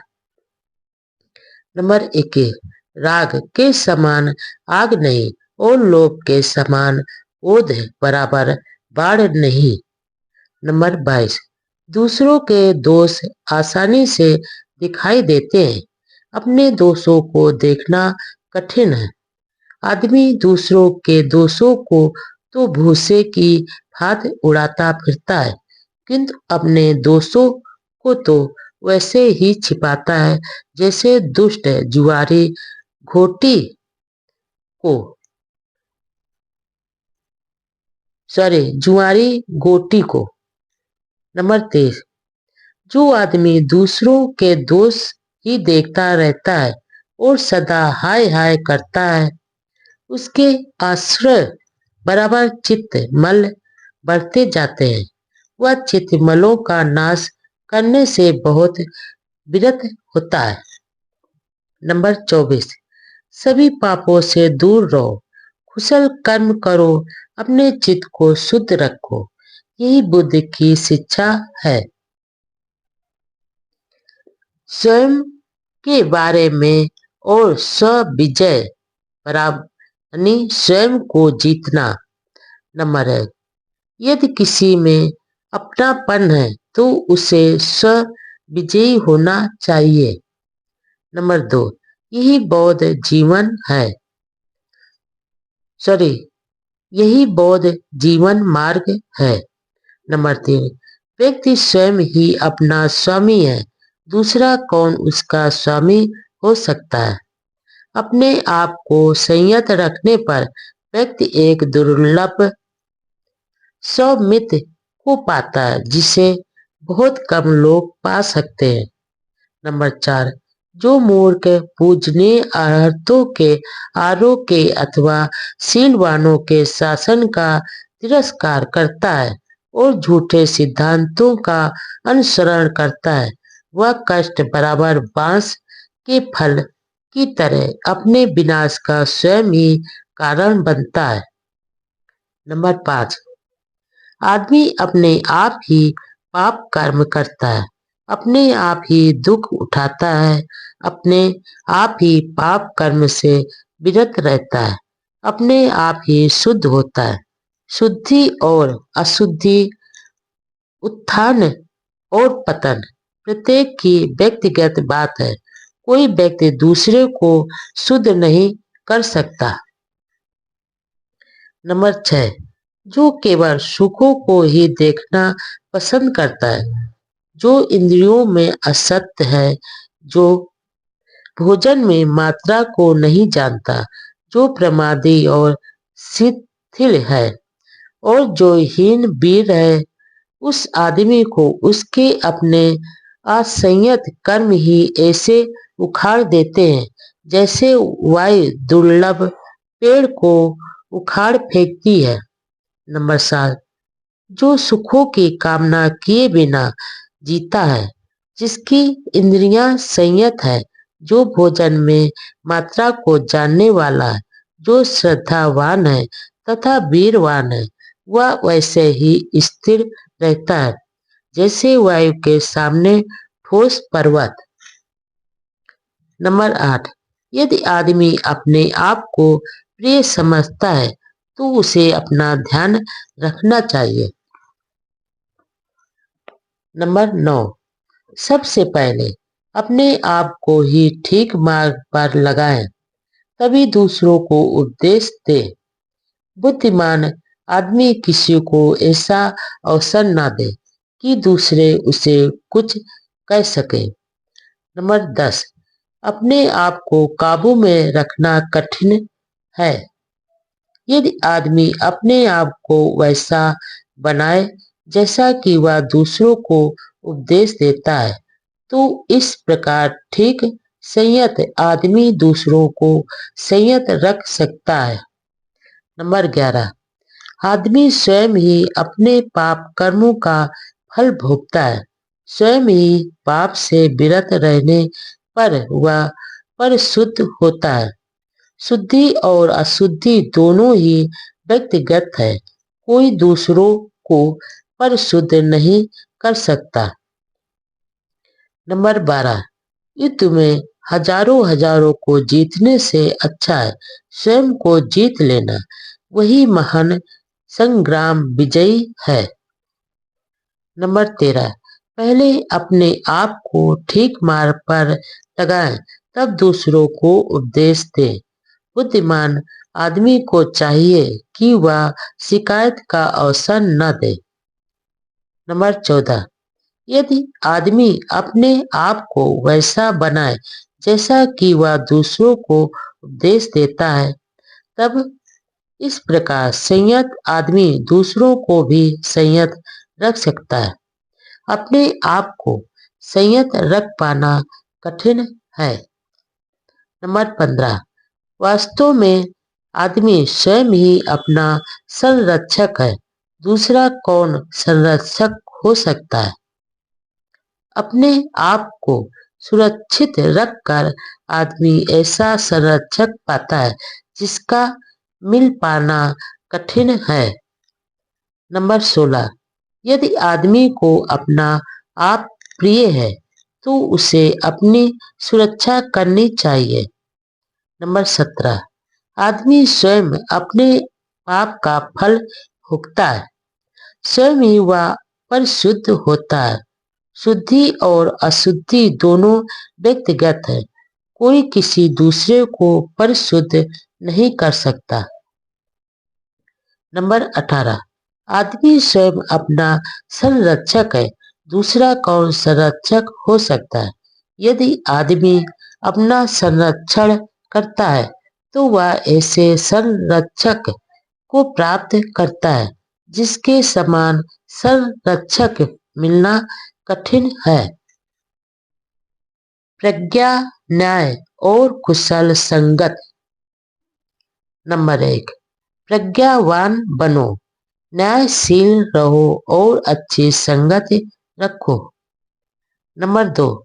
नंबर 21, राग के समान आग नहीं और लोभ के समान ओध बराबर बाढ़ नहीं। नंबर 22, दूसरों के दोष आसानी से दिखाई देते हैं, अपने दोषों को देखना कठिन है। आदमी दूसरों के दोषों को तो भूसे की भांति उड़ाता फिरता है, किंतु अपने दोषों को तो वैसे ही छिपाता है जैसे दुष्ट जुआरी घोटी को जुआरी गोटी को। नंबर 23, जो आदमी दूसरों के दोष ही देखता रहता है और सदा हाय हाय करता है, उसके आश्रय बराबर चित्त मल बढ़ते जाते हैं। वह चित्त मलों का नाश करने से बहुत विरत होता है। नंबर 24, सभी पापों से दूर रहो, कुशल कर्म करो, अपने चित्त को शुद्ध रखो, यही बुद्ध की शिक्षा है। स्वयं के बारे में और स्व विजय बराबर यानी स्वयं को जीतना। नंबर 1, यदि किसी में अपनापन है तो उसे स्व विजयी होना चाहिए। नंबर 2, यही बौद्ध जीवन है, यही बौद्ध जीवन मार्ग है। नंबर 3, व्यक्ति स्वयं ही अपना स्वामी है, दूसरा कौन उसका स्वामी हो सकता है। अपने आप को संयत रखने पर व्यक्ति एक दुर्लभ स्वमित को पाता है जिसे बहुत कम लोग पा सकते हैं। नंबर 4, जो मूर्ख पूजनीय अर्थों के आरोग्य अथवा शीलवानों के शासन का तिरस्कार करता है और झूठे सिद्धांतों का अनुसरण करता है, वह कष्ट बराबर बांस के फल की तरह अपने विनाश का स्वयं ही कारण बनता है। नंबर 5, आदमी अपने आप ही पाप कर्म करता है, अपने आप ही दुख उठाता है, अपने आप ही पाप कर्म से विरत रहता है, अपने आप ही शुद्ध होता है। शुद्धि और अशुद्धि, उत्थान और पतन प्रत्येक की व्यक्तिगत बात है। कोई व्यक्ति दूसरे को शुद्ध नहीं कर सकता। नंबर 6, जो केवल सुखों को ही देखना पसंद करता है, जो इंद्रियों में असक्त है, जो भोजन में मात्रा को नहीं जानता, जो प्रमादी और शिथिल है और जो हीन वीर है, उस आदमी को उसके अपने असंयत कर्म ही ऐसे उखाड़ देते हैं जैसे वायु दुर्लभ पेड़ को उखाड़ फेंकती है। नंबर 7, जो सुखों की कामना किए बिना जीता है, जिसकी इंद्रियां संयत है, जो भोजन में मात्रा को जानने वाला है, जो श्रद्धावान है तथा वीरवान है, वह वैसे ही स्थिर रहता है जैसे वायु के सामने ठोस पर्वत। नंबर 8, यदि आदमी अपने आप को प्रिय समझता है तो उसे अपना ध्यान रखना चाहिए। नंबर 9, सबसे पहले अपने आप को ही ठीक मार्ग पर लगाएं, तभी दूसरों को उपदेश दे। बुद्धिमान आदमी किसी को ऐसा अवसर न दे कि दूसरे उसे कुछ कह सके। नंबर 10, अपने आप को काबू में रखना कठिन है। यदि आदमी अपने आप को वैसा बनाए जैसा कि वह दूसरों को उपदेश देता है, तो इस प्रकार ठीक संयत आदमी दूसरों को संयत रख सकता है। नंबर 11, आदमी स्वयं ही अपने पाप कर्मों का फल भोगता है। स्वयं ही पाप से विरत रहने पर वह परिशुद्ध होता है। शुद्धि और अशुद्धि दोनों ही व्यक्तिगत है, कोई दूसरों को परिशुद्ध नहीं कर सकता। नंबर 12, युद्ध में हजारों हजारों को जीतने से अच्छा है स्वयं को जीत लेना, वही महान संग्राम विजयी है। नंबर 13, पहले अपने आप को ठीक मार्ग पर लगाएं, तब दूसरों को उपदेश दें। बुद्धिमान आदमी को चाहिए कि वह शिकायत का अवसर न दे। नंबर 14, यदि आदमी अपने आप को वैसा बनाए जैसा कि वह दूसरों को उपदेश देता है, तब इस प्रकार संयत आदमी दूसरों को भी संयत रख सकता है। अपने आप को संयत रख पाना कठिन है। नंबर 15, वास्तव में आदमी स्वयं ही अपना संरक्षक है, दूसरा कौन संरक्षक हो सकता है। अपने आप को सुरक्षित रखकर आदमी ऐसा संरक्षक पाता है जिसका मिल पाना कठिन है। नंबर 16, यदि आदमी को अपना आप प्रिय है तो उसे अपनी सुरक्षा करनी चाहिए। नंबर 17, आदमी स्वयं अपने पाप का फल भुगतता है, स्वयं ही वह परिशुद्ध होता है। शुद्धि और अशुद्धि दोनों व्यक्तिगत है, कोई किसी दूसरे को परिशुद्ध नहीं कर सकता। नंबर 18, आदमी स्वयं अपना संरक्षक है, दूसरा कौन संरक्षक हो सकता है। यदि आदमी अपना संरक्षण करता है तो वह ऐसे संरक्षक को प्राप्त करता है जिसके समान संरक्षक मिलना कठिन है। प्रज्ञा, न्याय और कुशल संगत। नंबर 1, प्रज्ञावान बनो, न्यायशील रहो और अच्छी संगत रखो। नंबर 2,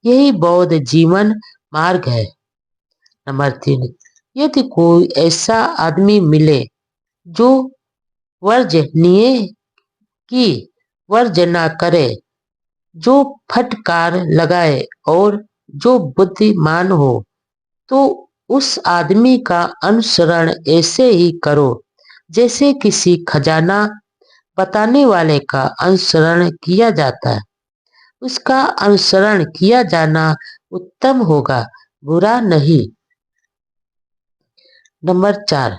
यही बौद्ध जीवन मार्ग है। नंबर 3, यदि कोई ऐसा आदमी मिले जो वर्जनीय की वर्ज ना करे, जो फटकार लगाए और जो बुद्धिमान हो, तो उस आदमी का अनुसरण ऐसे ही करो जैसे किसी खजाना बताने वाले का अनुसरण किया जाता है। उसका अनुसरण किया जाना उत्तम होगा, बुरा नहीं। नंबर 4,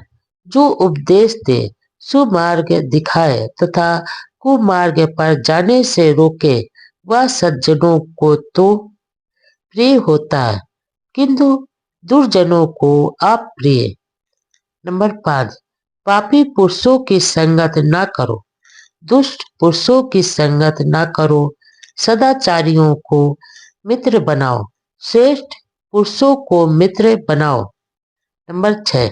जो उपदेश दे, सुमार्ग दिखाए तथा कुमार्ग पर जाने से रोके, वह सज्जनों को तो प्रिय होता है किंतु दुर्जनों को अप्रिय। नंबर 5, पापी पुरुषों की संगत न करो, दुष्ट पुरुषों की संगत न करो, सदाचारियों को मित्र बनाओ, श्रेष्ठ पुरुषों को मित्र बनाओ। नंबर 6,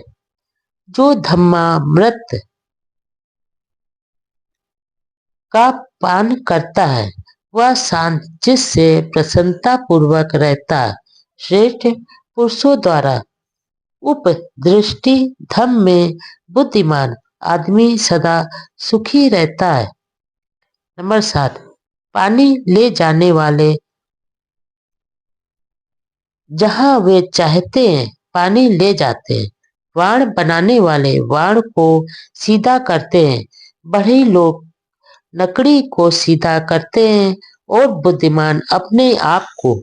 जो धम्मामृत का पान करता है वह शांत चित्त से प्रसन्नता पूर्वक रहता है। श्रेष्ठ पुरुषों द्वारा उपदृष्टि धम्म में बुद्धिमान आदमी सदा सुखी रहता है। नंबर 7, पानी ले जाने वाले जहां वे चाहते हैं पानी ले जाते हैं, वाण बनाने वाले वाण को सीधा करते हैं, बढ़ई लोग लकड़ी को सीधा करते हैं और बुद्धिमान अपने आप को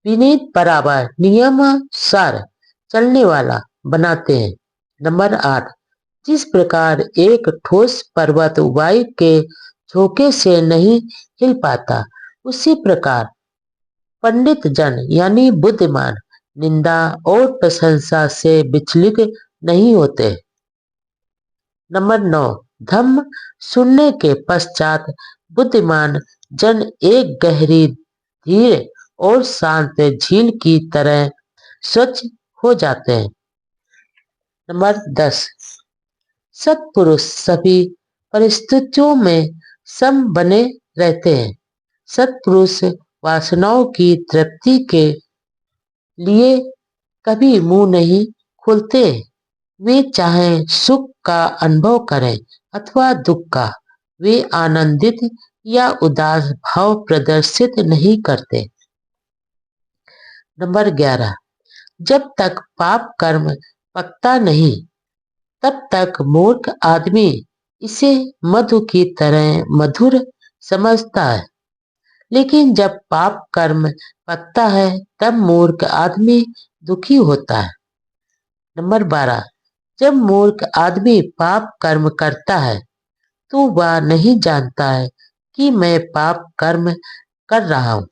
विनीत बराबर नियमानुसार चलने वाला बनाते हैं। नंबर 8, जिस प्रकार एक ठोस पर्वत वायु के झोंके से नहीं हिल पाता, उसी प्रकार पंडित जन यानी बुद्धिमान निंदा और प्रशंसा से विचलित नहीं होते। नंबर 9, धम्म सुनने के पश्चात बुद्धिमान जन एक गहरी धीर और शांत झील की तरह स्वच्छ हो जाते हैं। नंबर 10, सत्पुरुष सभी परिस्थितियों में सम बने रहते हैं। सत्पुरुष वासनाओं की तृप्ति के लिए कभी मुंह नहीं खोलते। वे चाहे सुख का अनुभव करें अथवा दुख का, वे आनंदित या उदास भाव प्रदर्शित नहीं करते। नंबर 11, जब तक पाप कर्म पकता नहीं तब तक मूर्ख आदमी इसे मधु की तरह मधुर समझता है, लेकिन जब पाप कर्म पकता है तब मूर्ख आदमी दुखी होता है। नंबर 12, जब मूर्ख आदमी पाप कर्म करता है तो वह नहीं जानता है कि मैं पाप कर्म कर रहा हूँ,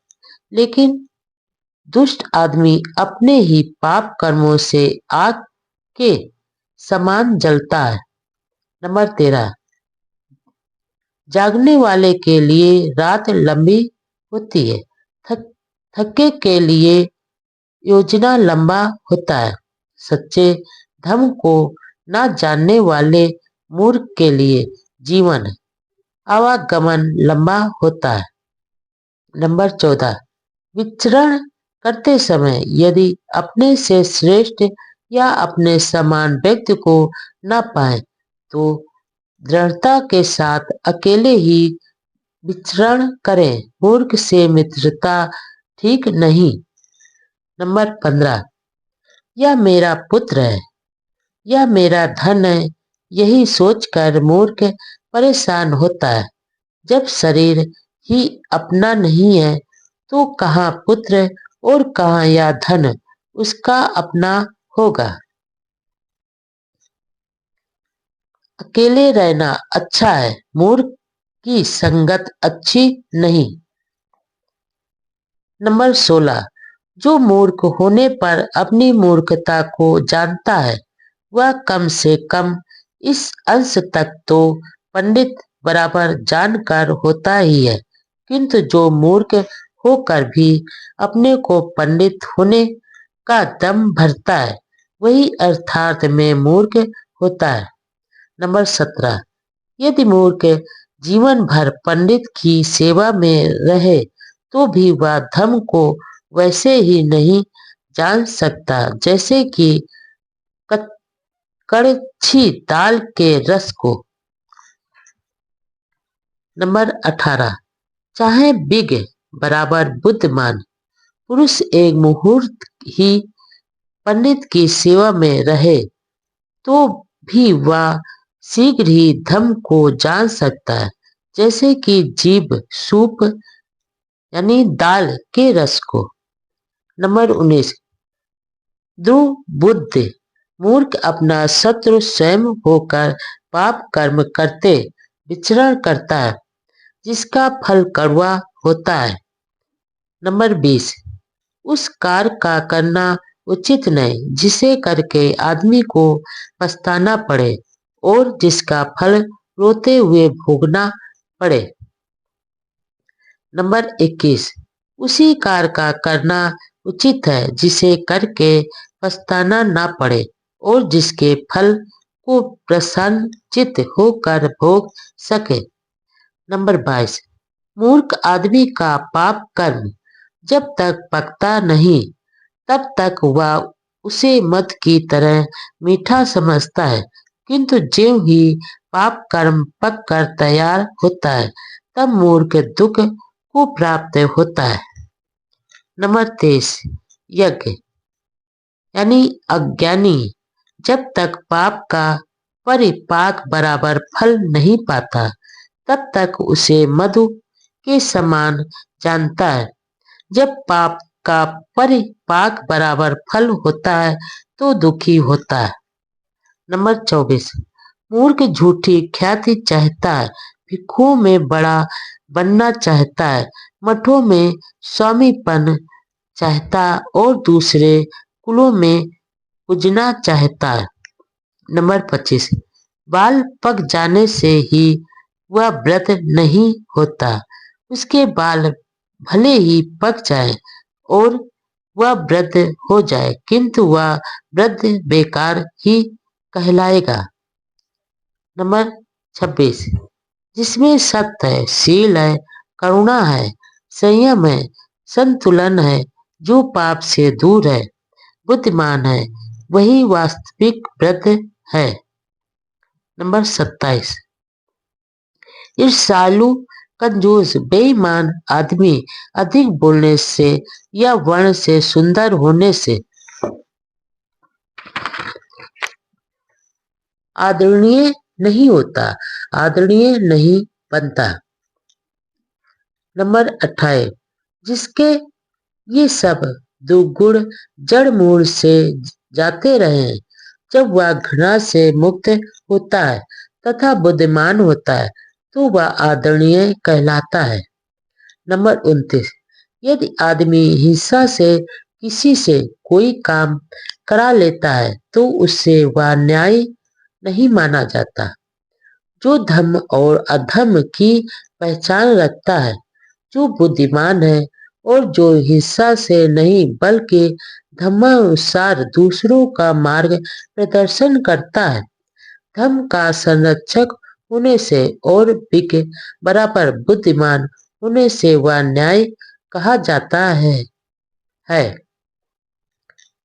लेकिन दुष्ट आदमी अपने ही पाप कर्मों से आग के समान जलता है। नंबर 13, जागने वाले के लिए रात लंबी होती है, थक थके के लिए योजना लंबा होता है। सच्चे धर्म को न जानने वाले मूर्ख के लिए जीवन आवागमन लंबा होता है। नंबर 14, विचरण करते समय यदि अपने से श्रेष्ठ या अपने समान व्यक्ति को न पाए तो दृढ़ता के साथ अकेले ही विचरण करें। मूर्ख से मित्रता ठीक नहीं। नंबर 15, यह मेरा पुत्र है, यह मेरा धन है, यही सोचकर मूर्ख परेशान होता है। जब शरीर ही अपना नहीं है तो कहाँ पुत्र और कहाँ यह धन उसका अपना होगा। अकेले रहना अच्छा है, मूर्ख की संगत अच्छी नहीं। नंबर 16, जो मूर्ख होने पर अपनी मूर्खता को जानता है वह कम से कम इस अंश तक तो पंडित बराबर जानकार होता ही है, किंतु जो मूर्ख होकर भी अपने को पंडित होने का दम भरता है वही अर्थार्थ में मूर्ख होता है। नंबर 17, यदि मूर्ख जीवन भर पंडित की सेवा में रहे तो भी वह धर्म को वैसे ही नहीं जान सकता जैसे कि कड़छी दाल के रस को। नंबर 18, चाहे बिग बराबर बुद्धिमान पुरुष एक मुहूर्त ही पंडित की सेवा में रहे तो भी वह शीघ्र ही धर्म को जान सकता है जैसे कि जीभ सूप यानी दाल के रस को। नंबर 19, दुर्बुद्धि मूर्ख अपना शत्रु स्वयं होकर पाप कर्म करते विचरण करता है जिसका फल कड़वा होता है। नंबर 20, उस कार्य का करना उचित नहीं जिसे करके आदमी को पछताना पड़े और जिसका फल रोते हुए भोगना पड़े। नंबर 21, उसी कार्य का करना उचित है जिसे करके पछताना ना पड़े और जिसके फल को प्रसन्नचित्त होकर भोग सके। नंबर 22, मूर्ख आदमी का पाप कर्म जब तक पकता नहीं तब तक वह उसे मद की तरह मीठा समझता है, किंतु ज्यों ही पाप कर्म पक कर तैयार होता है तब मूर्ख दुख को प्राप्त होता है। नंबर 23, यज्ञ यानी अज्ञानी जब तक पाप का परिपाक बराबर फल नहीं पाता तब तक उसे मधु के समान जानता है। जब पाप का परिपाक बराबर फल होता है तो दुखी होता है। नंबर 24, मूर्ख झूठी ख्याति चाहता है, भिक्षुओं में बड़ा बनना चाहता है, मठों में स्वामीपन चाहता और दूसरे कुलों में पूजना चाहता है। नंबर 25, बाल पक जाने से ही वह व्रत नहीं होता, उसके बाल भले ही पक जाए और वह व्रत हो जाए किंतु वह व्रत बेकार ही कहलाएगा। नंबर 26, जिसमें सत्य है, शील है, करुणा है, संयम है, संतुलन है, जो पाप से दूर है, बुद्धिमान है, वही वास्तविक व्रत है। नंबर 27, ईर्ष्यालु कंजूस बेईमान आदमी अधिक बोलने से या वर्ण से सुंदर होने से आदरणीय नहीं होता, आदरणीय नहीं बनता। नंबर 28, जिसके ये सब दुर्गुण जड़ मूल से जाते रहे जब वह घृणा से मुक्त होता है तथा बुद्धिमान होता है तो वह आदरणीय कहलाता है। नंबर 29। यदि आदमी हिंसा से किसी से कोई काम करा लेता है तो उससे वह न्याय नहीं माना जाता। जो धर्म और अधर्म की पहचान रखता है, जो बुद्धिमान है और जो हिंसा से नहीं बल्कि धर्मानुसार दूसरों का मार्ग प्रदर्शन करता है, धर्म का संरक्षक होने से और बिग बराबर बुद्धिमान होने से वह न्याय कहा जाता है।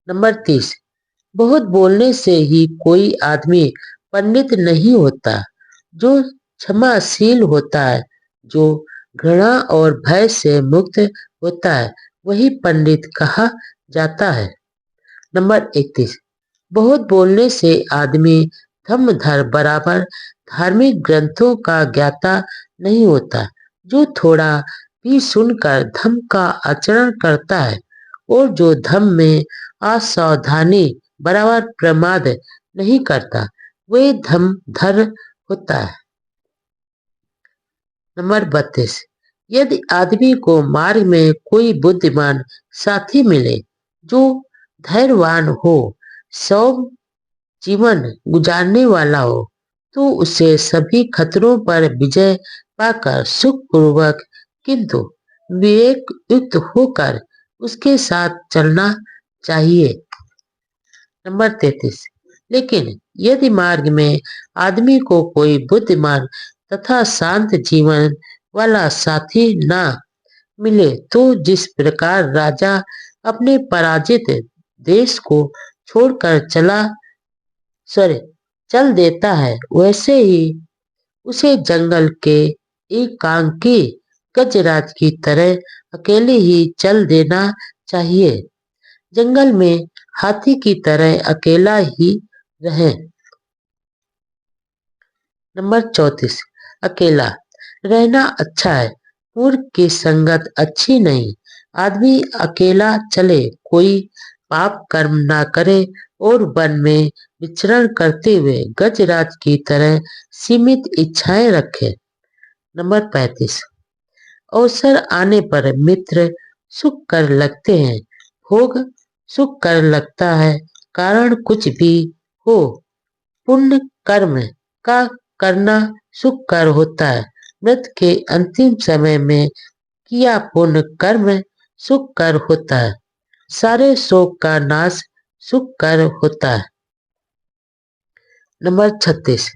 नंबर 30। बहुत बोलने से ही कोई आदमी पंडित नहीं होता। जो क्षमाशील होता है, जो घृणा और भय से मुक्त होता है, वही पंडित कहा जाता है। नंबर 31। बहुत बोलने से आदमी धर्मधर बराबर धार्मिक ग्रंथों का ज्ञाता नहीं होता। जो थोड़ा भी सुनकर धर्म का आचरण करता है और जो धर्म में असावधानी बराबर प्रमाद नहीं करता, वे धर्मधर होता है। नंबर 32। यदि आदमी को मार्ग में कोई बुद्धिमान साथी मिले जो धैर्यवान हो, सौम्य जीवन गुजारने वाला हो, तो उसे सभी खतरों पर विजय पाकर सुखपूर्वक किंतु विवेक युक्त होकर उसके साथ चलना चाहिए। नंबर 33। लेकिन यदि मार्ग में आदमी को कोई बुद्धिमान तथा शांत जीवन वाला साथी ना मिले तो जिस प्रकार राजा अपने पराजित देश को छोड़कर चल देता है, वैसे ही उसे जंगल के एकांकी गजराज की तरह अकेले ही चल देना चाहिए। जंगल में हाथी की तरह अकेला ही रहे। नंबर 34। अकेला रहना अच्छा है, मूर्ख की संगत अच्छी नहीं। आदमी अकेला चले, कोई पाप कर्म ना करे और वन में विचरण करते हुए गजराज की तरह सीमित इच्छाएं रखे। नंबर 35। अवसर आने पर मित्र सुख कर लगते हैं, भोग सुख कर लगता है। कारण कुछ भी हो, पुण्य कर्म का करना सुख कर होता है। मृत के अंतिम समय में किया पुण्य कर्म सुख कर होता है। सारे शोक का नाश सुख कर होता है। नंबर 36।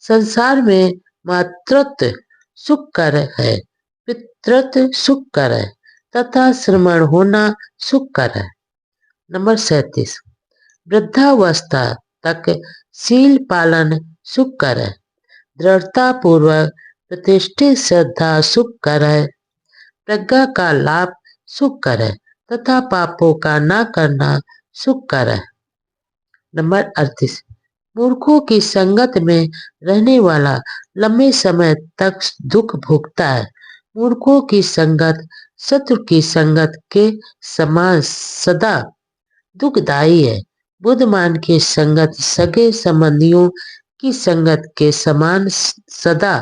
संसार में मातृत्व सुख कर है, पितृत्व सुख कर है तथा श्रमण होना सुख कर है। नंबर 37। वृद्धावस्था तक शील पालन सुख कर है, दृढ़ता पूर्वक प्रतिष्ठित श्रद्धा सुख कर है, प्रज्ञा का लाभ सुख कर है तथा पापों का ना करना सुख कर है। नंबर 38। मूर्खों की संगत में रहने वाला लंबे समय तक दुख भोगता है। मूर्खों की संगत शत्रु की संगत के समान सदा दुखदायी है। बुद्धिमान की संगत सगे संबंधियों की संगत के समान सदा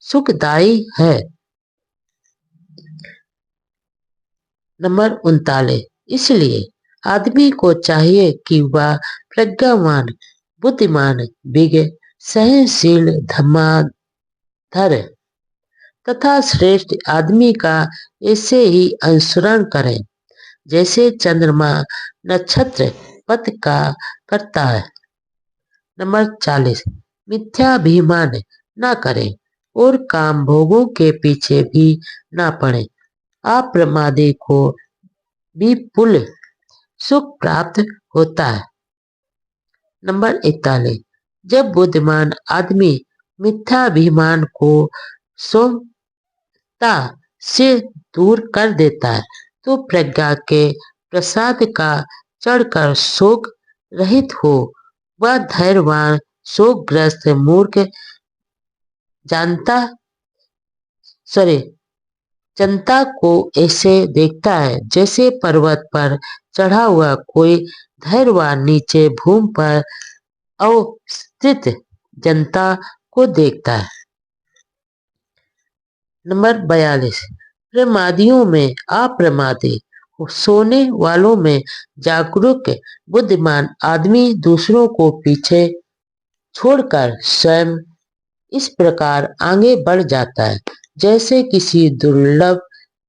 सुखदायी है। नंबर 39। इसलिए आदमी को चाहिए कि वह प्रज्ञावान, बुद्धिमान, विज्ञ, सहनशील, धर्माधर तथा श्रेष्ठ आदमी का ऐसे ही अनुसरण करें जैसे चंद्रमा नक्षत्र पथ का करता है। नंबर 40। मिथ्याभिमान ना करें और काम भोगों के पीछे भी ना पड़े। अप्रमादी को विपुल सुख प्राप्त होता है। नंबर 41। जब बुद्धिमान आदमी मिथ्याभिमान को सौम्यता से दूर कर देता है तो प्रज्ञा के प्रसाद का चढ़कर शोक रहित हो वह धैर्यवान शोकग्रस्त मूर्ख जानता जनता को ऐसे देखता है जैसे पर्वत पर चढ़ा हुआ कोई धैर्यवान नीचे भूमि पर अवस्थित जनता को देखता है। नंबर 42, प्रमादियों में अप्रमादी, सोने वालों में जागरूक बुद्धिमान आदमी दूसरों को पीछे छोड़कर स्वयं इस प्रकार आगे बढ़ जाता है जैसे किसी दुर्लभ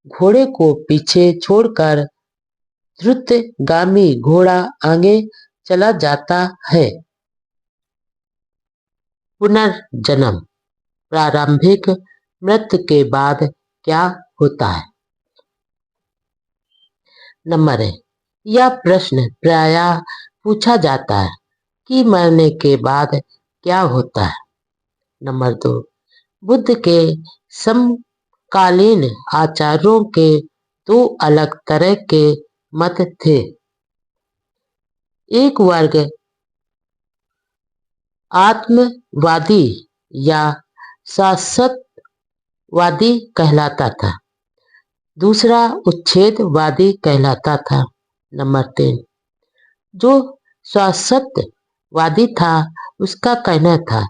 घोड़े को पीछे छोड़कर द्रुतगामी घोड़ा आगे चला जाता है। पुनर्जन्म, प्रारंभिक मृत्यु के बाद क्या होता है? नंबर 1, यह प्रश्न प्रायः पूछा जाता है कि मरने के बाद क्या होता है। नंबर 2, बुद्ध के समकालीन आचार्यों के दो अलग तरह के मत थे। एक वर्ग आत्मवादी या शाश्वतवादी कहलाता था, दूसरा उच्छेदवादी कहलाता था। नंबर 3, जो शाश्वतवादी था उसका कहना था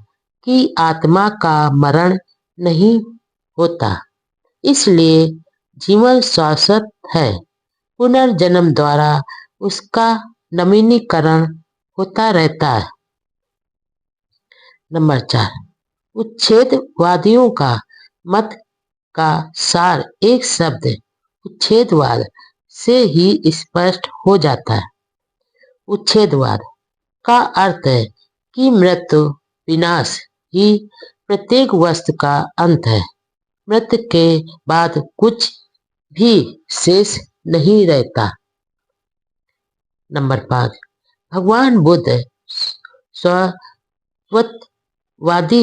कि आत्मा का मरण नहीं होता, इसलिए जीवन शाश्वत है। पुनर्जन्म द्वारा उसका नवीनीकरण होता रहता है। नंबर 4, उच्छेदवादियों का मत का सार एक शब्द उच्छेदवाद से ही स्पष्ट हो जाता है। उच्छेदवाद का अर्थ है कि मृत्यु विनाश ही प्रत्येक वस्तु का अंत है। मृत्यु के बाद कुछ भी शेष नहीं रहता। नंबर 5, भगवान बुद्ध शाश्वतवादी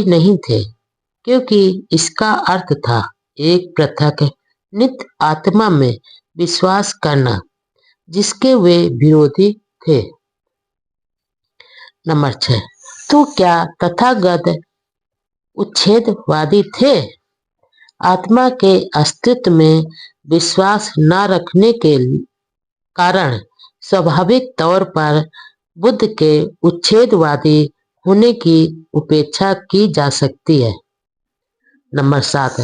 नहीं थे क्योंकि इसका अर्थ था एक पृथक नित्य आत्मा में विश्वास करना जिसके वे विरोधी थे। नंबर 6, तो क्या तथागत उच्छेदवादी थे? आत्मा के अस्तित्व में विश्वास न रखने के कारण स्वाभाविक तौर पर बुद्ध के उच्छेदवादी होने की उपेक्षा की जा सकती है। नंबर 7,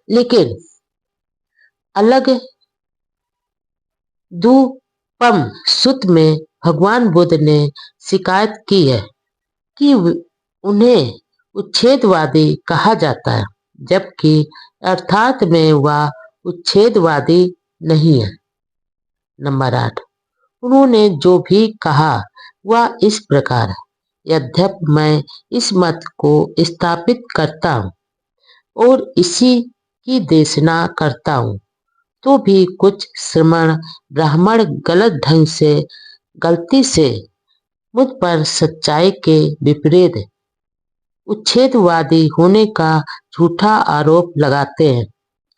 लेकिन अलग दूपम सूत्र में भगवान बुद्ध ने शिकायत की है कि उन्हें उच्छेदवादी कहा जाता है, जबकि अर्थात में वह उच्छेदवादी नहीं है। नंबर 8, उन्होंने जो भी कहा वह इस प्रकार है, यद्यपि मैं इस मत को स्थापित करता हूँ और इसी की देशना करता हूँ, तो भी कुछ श्रमण ब्राह्मण गलती से मुझ पर सच्चाई के विपरीत उच्छेदवादी होने का झूठा आरोप लगाते हैं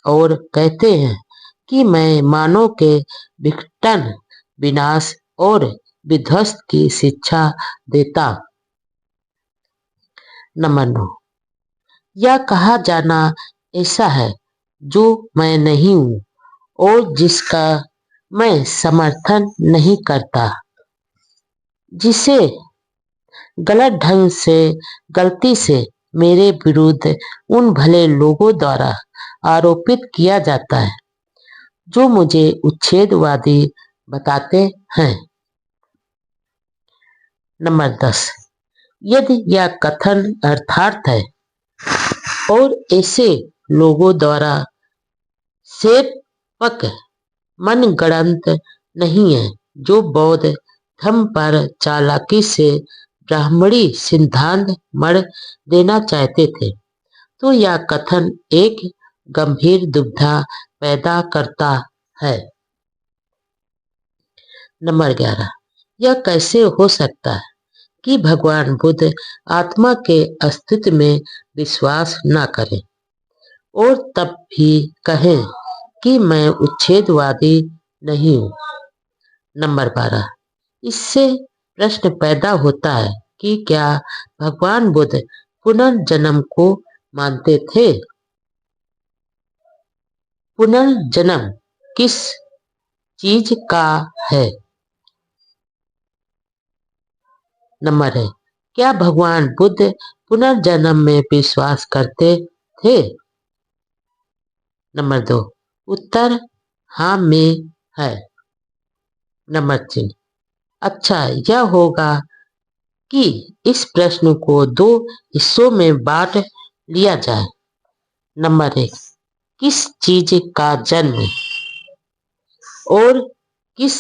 और कहते हैं कि मैं मानव के विघटन, विनाश और विध्वंस की शिक्षा देता। नंबर 9, यह कहा जाना ऐसा है जो मैं नहीं हूँ और जिसका मैं समर्थन नहीं करता, जिसे गलत ढंग से गलती से मेरे विरुद्ध उन भले लोगों द्वारा आरोपित किया जाता है जो मुझे उच्छेदवादी बताते हैं। नंबर 10, यदि यह कथन अर्थार्थ है और ऐसे लोगों द्वारा सेपक मनगढ़ंत नहीं है जो बौद्ध धर्म पर चालाकी से ब्राह्मणी सिद्धांत मढ़ देना चाहते थे, तो यह कथन एक गंभीर दुविधा पैदा करता है। नंबर 11, यह कैसे हो सकता है कि भगवान बुद्ध आत्मा के अस्तित्व में विश्वास न करें और तब भी कहें कि मैं उच्छेदवादी नहीं हूँ? नंबर 12, इससे प्रश्न पैदा होता है कि क्या भगवान बुद्ध पुनर्जन्म को मानते थे? पुनर्जन्म किस चीज का है? नंबर है, क्या भगवान बुद्ध पुनर्जन्म में विश्वास करते थे? नंबर 2, उत्तर हाँ में है। नंबर 3, अच्छा यह होगा कि इस प्रश्न को 2 हिस्सों में बांट लिया जाए। नंबर 1, किस चीज का जन्म और किस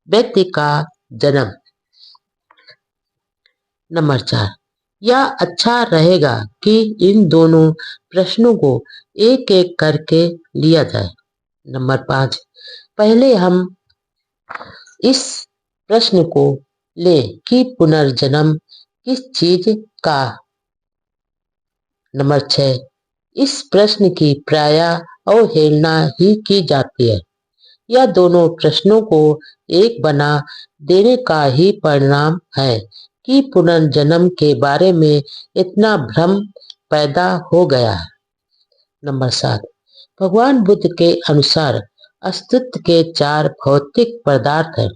व्यक्ति का जन्म? नंबर 4, यह अच्छा रहेगा कि इन दोनों प्रश्नों को एक एक करके लिया जाए। नंबर 5, पहले हम इस प्रश्न को लें कि पुनर्जन्म किस चीज का। नंबर 6, इस प्रश्न की प्रायः अवहेलना ही की जाती है। यह दोनों प्रश्नों को एक बना देने का ही परिणाम है कि पुनर्जन्म के बारे में इतना भ्रम पैदा हो गया है। नंबर 7, भगवान बुद्ध के अनुसार अस्तित्व के 4 भौतिक पदार्थ हैं,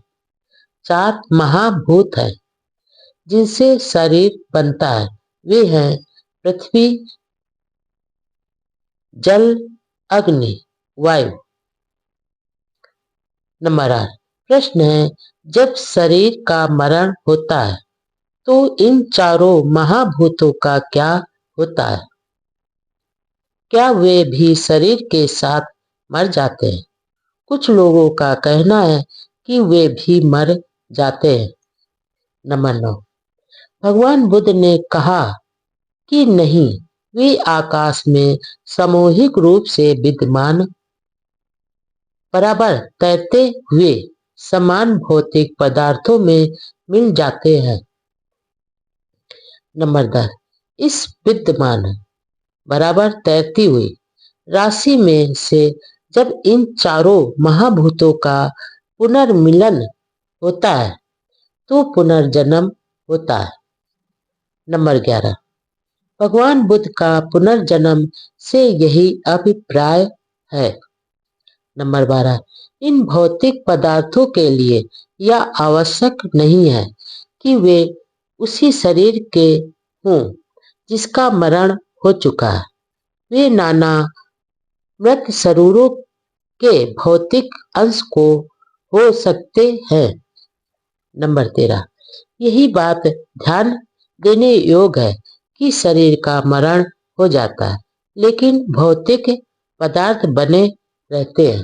4 महाभूत हैं जिनसे शरीर बनता है। वे हैं पृथ्वी, जल, अग्नि, वायु। नंबर 8, प्रश्न है, जब शरीर का मरण होता है तो इन चारों महाभूतों का क्या होता है? क्या वे भी शरीर के साथ मर जाते हैं? कुछ लोगों का कहना है कि वे भी मर जाते हैं। नंबर 9, भगवान बुद्ध ने कहा कि नहीं, वे आकाश में सामूहिक रूप से विद्यमान बराबर तैरते हुए समान भौतिक पदार्थों में मिल जाते हैं। नंबर 10, इस विद्यमान बराबर तैरती हुई राशि में से जब इन चारों महाभूतों का पुनर्मिलन होता है तो पुनर्जन्म होता है। नंबर 11, भगवान बुद्ध का पुनर्जन्म से यही अभिप्राय है। नंबर 12, इन भौतिक पदार्थों के लिए यह आवश्यक नहीं है कि वे उसी शरीर के हों जिसका मरण हो चुका है। वे नाना मृत शरीरों के भौतिक अंश को हो सकते हैं। नंबर 13, यही बात ध्यान देने योग्य है कि शरीर का मरण हो जाता है लेकिन भौतिक पदार्थ बने रहते हैं।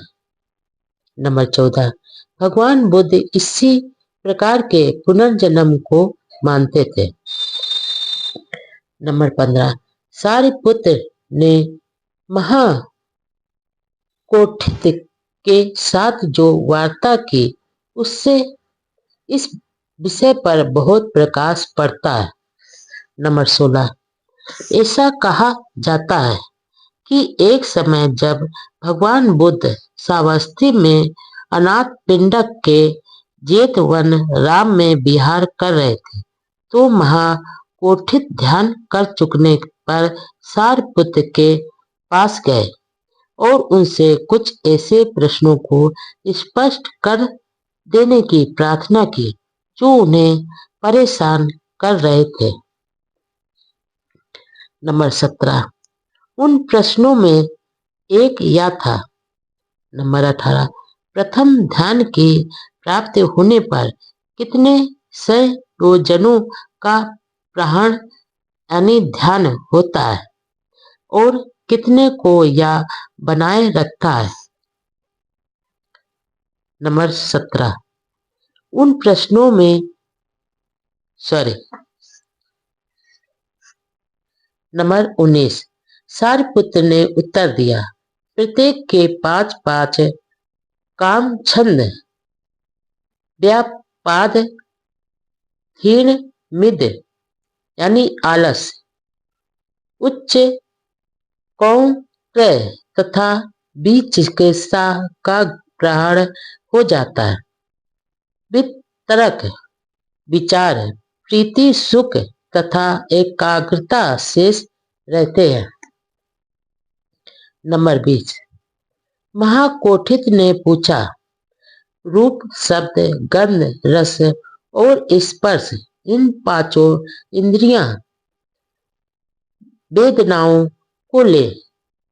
नंबर 14, भगवान बुद्ध इसी प्रकार के पुनर्जन्म को मानते थे। नंबर 15, सारिपुत्र ने महाकोटित के साथ जो वार्ता की उससे इस विषय पर बहुत प्रकाश पड़ता है। नंबर 16, ऐसा कहा जाता है कि एक समय जब भगवान बुद्ध श्रावस्ती में अनाथ पिंडक के जेतवन राम में विहार कर रहे थे तो महाकोटित ध्यान कर चुकने पर सारिपुत्र के पास गए और उनसे कुछ ऐसे प्रश्नों को स्पष्ट कर देने की प्रार्थना की जो उन्हें परेशान कर रहे थे। नंबर 17, उन प्रश्नों में एक यह था। नंबर 18, प्रथम ध्यान की प्राप्ति होने पर कितने संयोजनों का प्रहरण यानी ध्यान होता है और कितने को यह बनाए रखता है? नंबर 17, उन प्रश्नों में नंबर 19, सारिपुत्र ने उत्तर दिया, प्रत्येक के 5-5 काम छंद व्यापाद, क्षीण मिद यानी आलस, उच्च कौंत्र तथा बीच चिकित्सा का ग्रहण हो जाता है। वितरक विचार, प्रीति, सुख तथा एकाग्रता शेष रहते हैं। नंबर 20, महाकोटित ने पूछा, रूप, शब्द, गंध, रस और स्पर्श इन पांचों इंद्रियां वेदनाओं को ले,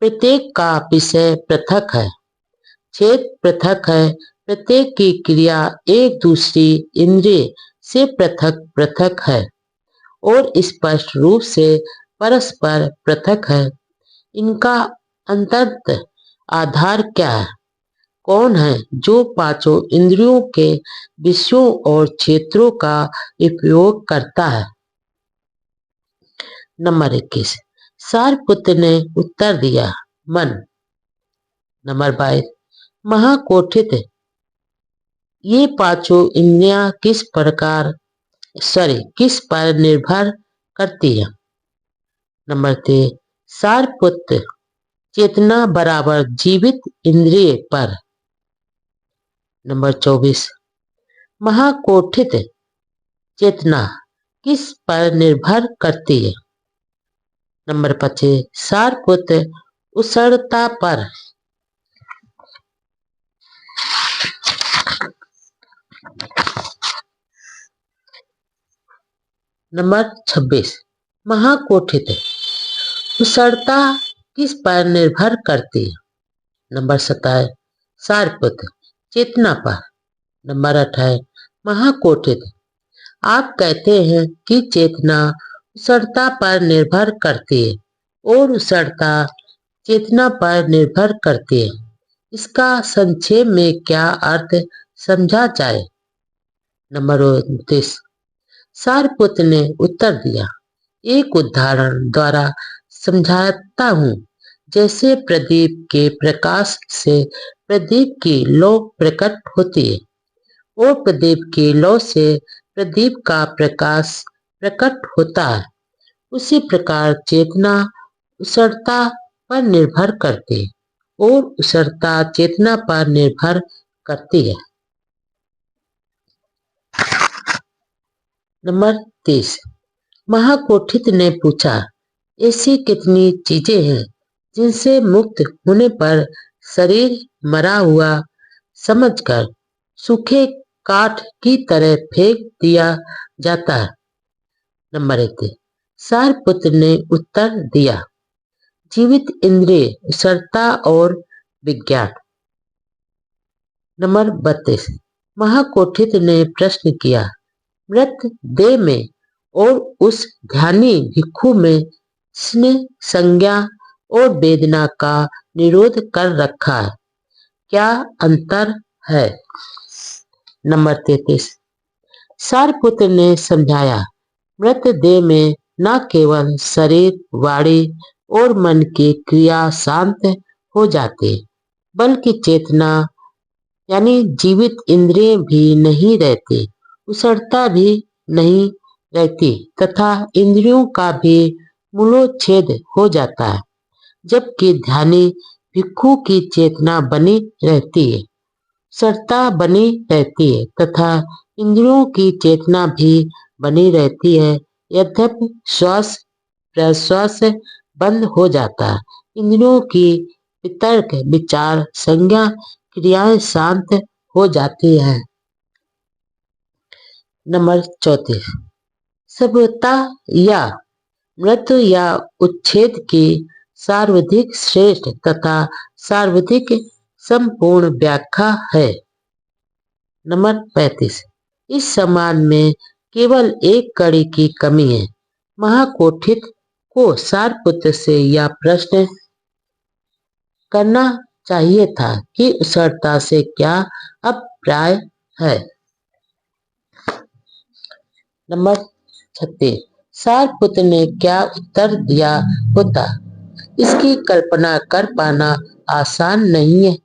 प्रत्येक का विषय पृथक है, छेद पृथक है, प्रत्येक की क्रिया एक दूसरी इंद्रिय से पृथक पृथक है और स्पष्ट रूप से परस्पर पृथक है। इनका अंतत आधार क्या है? कौन है जो पांचों इंद्रियों के विषयों और क्षेत्रों का उपयोग करता है? नंबर 21। सारपुत्र ने उत्तर दिया, मन। नंबर 22। महाकोठित, ये पांचों इंद्रियां किस पर निर्भर करती है? नंबर 23। सारपुत्र, चेतना बराबर जीवित इंद्रिय पर। नंबर 24। महाकोठित चेतना किस पर निर्भर करती है? नंबर 25। सारपुत्र, उसरता पर। नंबर 26। महाकोठित उसरता किस पर निर्भर करती है? नंबर 27। सारपुत्र, चेतना पर। नंबर 28। महाकोठित, आप कहते हैं कि चेतना उसरता पर निर्भर करती है और उसरता चेतना पर निर्भर करती है। इसका संक्षेप में क्या अर्थ समझा जाए? नंबर 29। सारपुत्र ने उत्तर दिया, एक उदाहरण द्वारा समझाता हूँ। जैसे प्रदीप के प्रकाश से प्रदीप की लौ प्रकट होती है और प्रदीप की लौ से प्रदीप का प्रकाश प्रकट होता है, उसी प्रकार चेतना उसरता पर निर्भर करती है और उसरता चेतना पर निर्भर करती है। नंबर 30। महाकोठित ने पूछा, ऐसी कितनी चीजें हैं जिनसे मुक्त होने पर शरीर मरा हुआ समझकर सूखे काठ की तरह फेंक दिया जाता है? नंबर 31। सारपुत्र ने उत्तर दिया, जीवित इंद्रिय, उसरता और विज्ञान। नंबर 32। महाकोठित ने प्रश्न किया, मृत देह में और उस ध्यानी भिक्षु में जिसने संज्ञा और वेदना का निरोध कर रखा है, क्या अंतर है? नंबर 33। सारपुत्र ने समझाया, मृत देह में न केवल शरीर, वाणी और मन की क्रिया शांत हो जाती, बल्कि चेतना यानी जीवित इंद्रिय भी नहीं रहती, उसरता भी नहीं रहती तथा इंद्रियों का भी मूलोच्छेद हो जाता है, जबकि ध्यानी भिक्षु की चेतना बनी रहती है, उसरता बनी रहती है तथा इंद्रियों की चेतना भी बनी रहती है। यद्यपि श्वास प्रश्वास बंद हो जाता है, इंद्रियों की वितर्क, विचार, संज्ञा, क्रियाएं शांत हो जाती हैं। नंबर 34। सभ्यता या मृत्यु या उच्छेद की सर्वाधिक श्रेष्ठ तथा सर्वाधिक संपूर्ण व्याख्या है? नंबर 35। इस सम्मान में केवल एक कड़ी की कमी है। महाकोठित को सारपुत्र से यह प्रश्न करना चाहिए था कि उसरता से क्या अभिप्राय है? नंबर 36। सारपुत्र ने क्या उत्तर दिया होता, इसकी कल्पना कर पाना आसान नहीं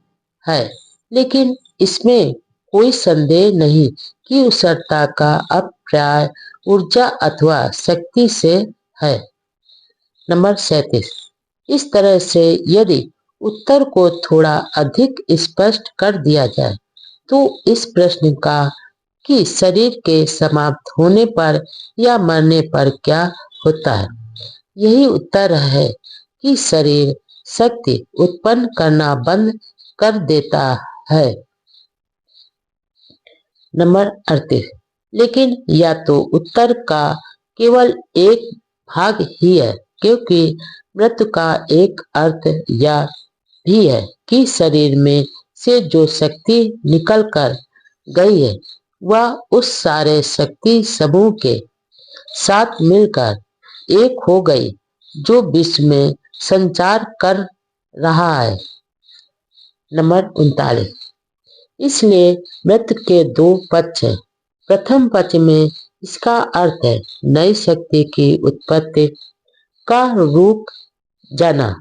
है, लेकिन इसमें कोई संदेह नहीं कि उसरता का अभिप्राय ऊर्जा अथवा शक्ति से है। नंबर 37। इस तरह से यदि उत्तर को थोड़ा अधिक स्पष्ट कर दिया जाए तो इस प्रश्न का कि शरीर के समाप्त होने पर या मरने पर क्या होता है, यही उत्तर है कि शरीर शक्ति उत्पन्न करना बंद कर देता है। नंबर 38। लेकिन यह तो उत्तर का केवल एक भाग ही है, क्योंकि मृत्यु का एक अर्थ यह भी है कि शरीर में से जो शक्ति निकल कर गई है वह उस सारे शक्ति समूह के साथ मिलकर एक हो गई जो विश्व में संचार कर रहा है। नंबर 39। इसलिए मृत्यु के दो पक्ष हैं। प्रथम पक्ष में इसका अर्थ है नई शक्ति की उत्पत्ति का रूप जाना।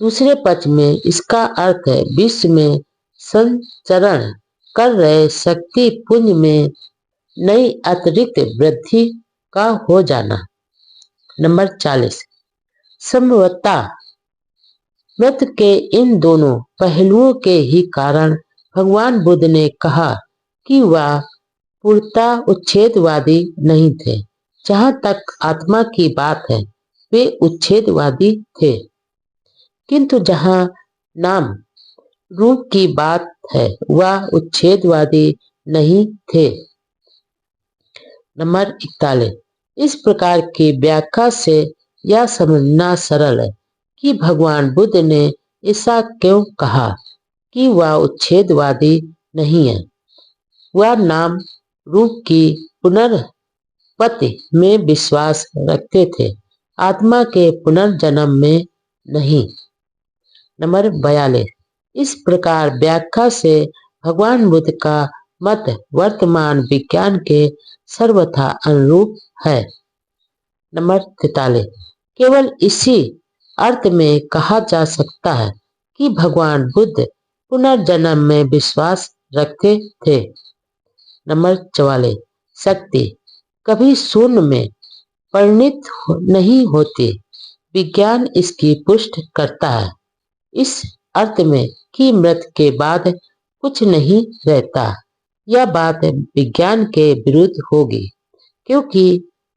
दूसरे पक्ष में इसका अर्थ है विश्व में संचरण कर रहे शक्ति पुंज में नई अतिरिक्त वृद्धि का हो जाना। नंबर 40। संभवतः मृत्यु के इन दोनों पहलुओं के ही कारण भगवान बुद्ध ने कहा कि वह पूर्णतः उच्छेदवादी नहीं थे। जहाँ तक आत्मा की बात है वे उच्छेदवादी थे, किंतु जहाँ नाम रूप की बात है वह उच्छेदवादी नहीं थे। नंबर 41। इस प्रकार की व्याख्या से यह समझना सरल है कि भगवान बुद्ध ने ऐसा क्यों कहा कि वह उच्छेदवादी नहीं है। वह नाम रूप की पुनर्पत्ति में विश्वास रखते थे, आत्मा के पुनर्जन्म में नहीं। नंबर 42। इस प्रकार व्याख्या से भगवान बुद्ध का मत वर्तमान विज्ञान के सर्वथा अनुरूप है। नंबर 43। केवल इसी अर्थ में कहा जा सकता है कि भगवान बुद्ध पुनर्जन्म में विश्वास रखते थे। नंबर 44। शक्ति कभी शून्य में परिणित नहीं होती, विज्ञान इसकी पुष्टि करता है, इस अर्थ में कि मृत्यु के बाद कुछ नहीं रहता। यह बात विज्ञान के विरुद्ध होगी, क्योंकि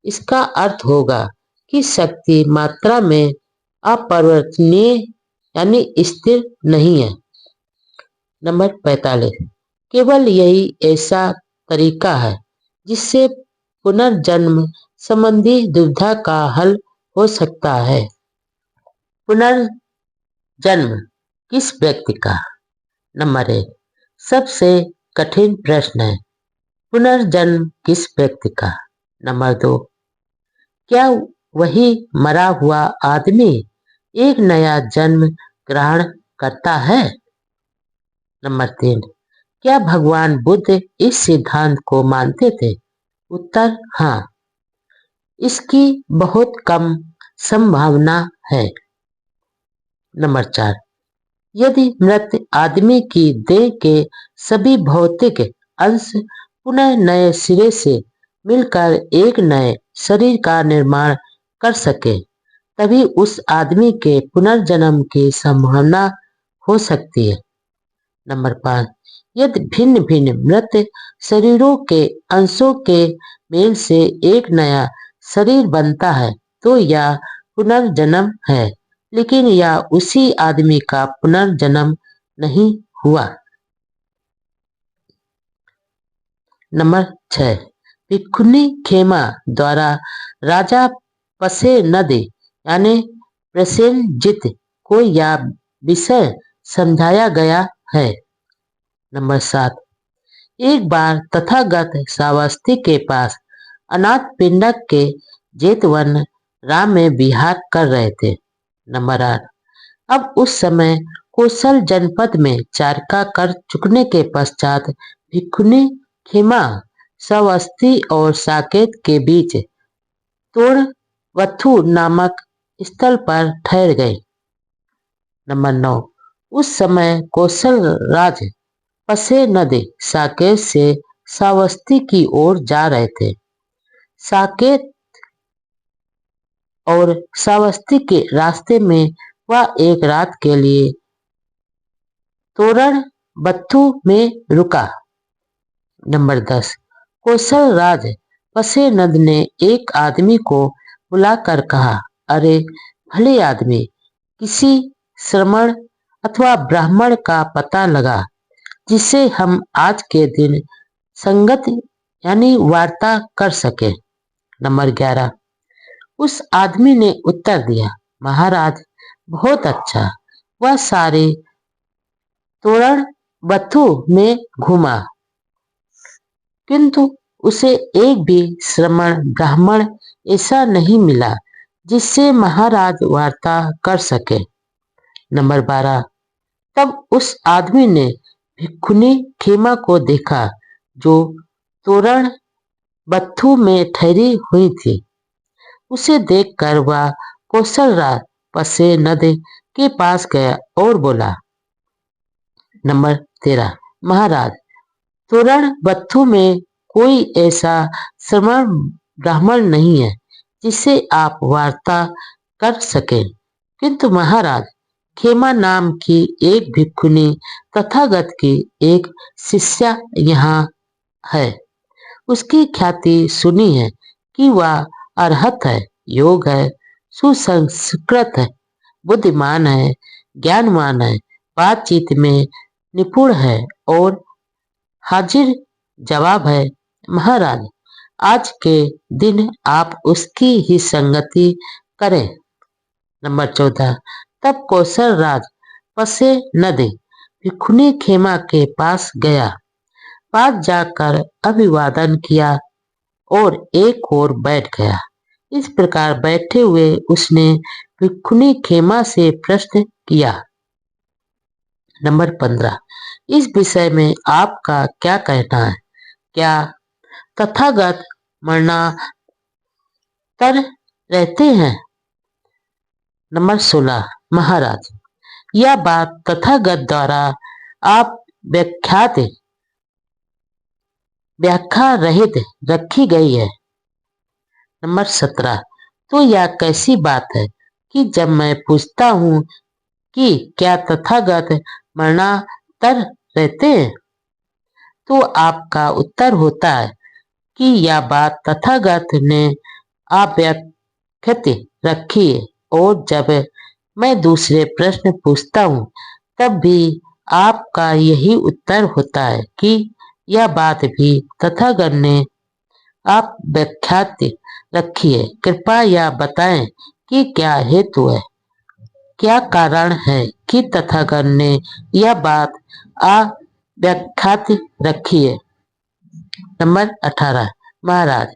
इसका अर्थ होगा कि शक्ति मात्रा में अपरिवर्तनीय यानी स्थिर नहीं है। नंबर 45। केवल यही ऐसा तरीका है जिससे पुनर्जन्म संबंधी दुविधा का हल हो सकता है। पुनर्जन्म किस व्यक्ति का? नंबर 1। सबसे कठिन प्रश्न है, पुनर्जन्म किस व्यक्ति का? नंबर 2। क्या वही मरा हुआ आदमी एक नया जन्म ग्रहण करता है? नंबर 3। क्या भगवान बुद्ध इस सिद्धांत को मानते थे? उत्तर हाँ, इसकी बहुत कम संभावना है। नंबर 4। यदि मृत आदमी की देह के सभी भौतिक अंश पुनः नए सिरे से मिलकर एक नए शरीर का निर्माण कर सके, तभी उस आदमी के पुनर्जन्म की संभावना हो सकती है। नंबर 5। यदि भिन्न भिन्न मृत शरीरों के अंशों के मेल से एक नया शरीर बनता है तो यह पुनर्जन्म है, लेकिन यह उसी आदमी का पुनर्जन्म नहीं हुआ। नंबर 6। भिक्खुनी खेमा द्वारा राजा पसेनद यानी प्रसेनजित को यह विषय समझाया गया है। नंबर 7। एक बार तथागत श्रावस्ती के पास अनाथ पिंडक के जेतवन राम में विहार कर रहे थे। नंबर 8। अब उस समय कौशल जनपद में चारका कर चुकने के पश्चात भिक्खुनी खेमा श्रावस्ती और साकेत के बीच तोड़वथु नामक स्थल पर ठहर गए। नंबर 9। उस समय कौशल राज पसेनद साकेत से श्रावस्ती की ओर जा रहे थे। साकेत और श्रावस्ती के रास्ते में वह एक रात के लिए तोरणबत्थु में रुका। नंबर 10। कौशल राज पसेनद ने एक आदमी को बुलाकर कहा, अरे भले आदमी, किसी श्रमण अथवा ब्राह्मण का पता लगा जिसे हम आज के दिन संगत यानी वार्ता कर सके। नंबर 11, उस आदमी ने उत्तर दिया, महाराज बहुत अच्छा। वह सारे तोरण बथु में घूमा, किंतु उसे एक भी श्रमण ब्राह्मण ऐसा नहीं मिला जिससे महाराज वार्ता कर सके। नंबर 12, तब उस आदमी ने भिक्षुनी खेमा को देखा जो तोरण बथु में ठहरी हुई थी। उसे देखकर वह कौशलराज पसे नद के पास गया और बोला। नंबर 13, महाराज तोरण बथु में कोई ऐसा श्रमण ब्राह्मण नहीं है जिससे आप वार्ता कर सके, किंतु महाराज खेमा नाम की एक भिक्षुनी तथागत की एक शिष्या यहाँ है। उसकी ख्याति सुनी है कि वह अरहत है, योग है, सुसंस्कृत है, बुद्धिमान है, ज्ञानवान है, बातचीत में निपुण है और हाजिर जवाब है। महाराज आज के दिन आप उसकी ही संगति करें। नंबर 14, तब कौशल राज पसे नदी भिक्षुनी खेमा के पास गया, पास जाकर अभिवादन किया और एक ओर बैठ गया। इस प्रकार बैठे हुए उसने भिक्षुनी खेमा से प्रश्न किया। नंबर 15, इस विषय में आपका क्या कहना है? क्या तथागत मरणातर रहते हैं? नंबर 16, महाराज यह बात तथागत द्वारा आप व्याख्या रहित रखी गई है। नंबर 17, तो यह कैसी बात है कि जब मैं पूछता हूँ कि क्या तथागत मरणातर रहते हैं, तो आपका उत्तर होता है कि यह बात तथागत ने अव्याख्यात रखी है, और जब मैं दूसरे प्रश्न पूछता हूँ तब भी आपका यही उत्तर होता है कि यह बात भी तथागत ने आप व्याख्यात रखी है। कृपया यह बताएं कि क्या हेतु है, क्या कारण है कि तथागत ने यह बात अव्याख्यात रखी है। नंबर 18, महाराज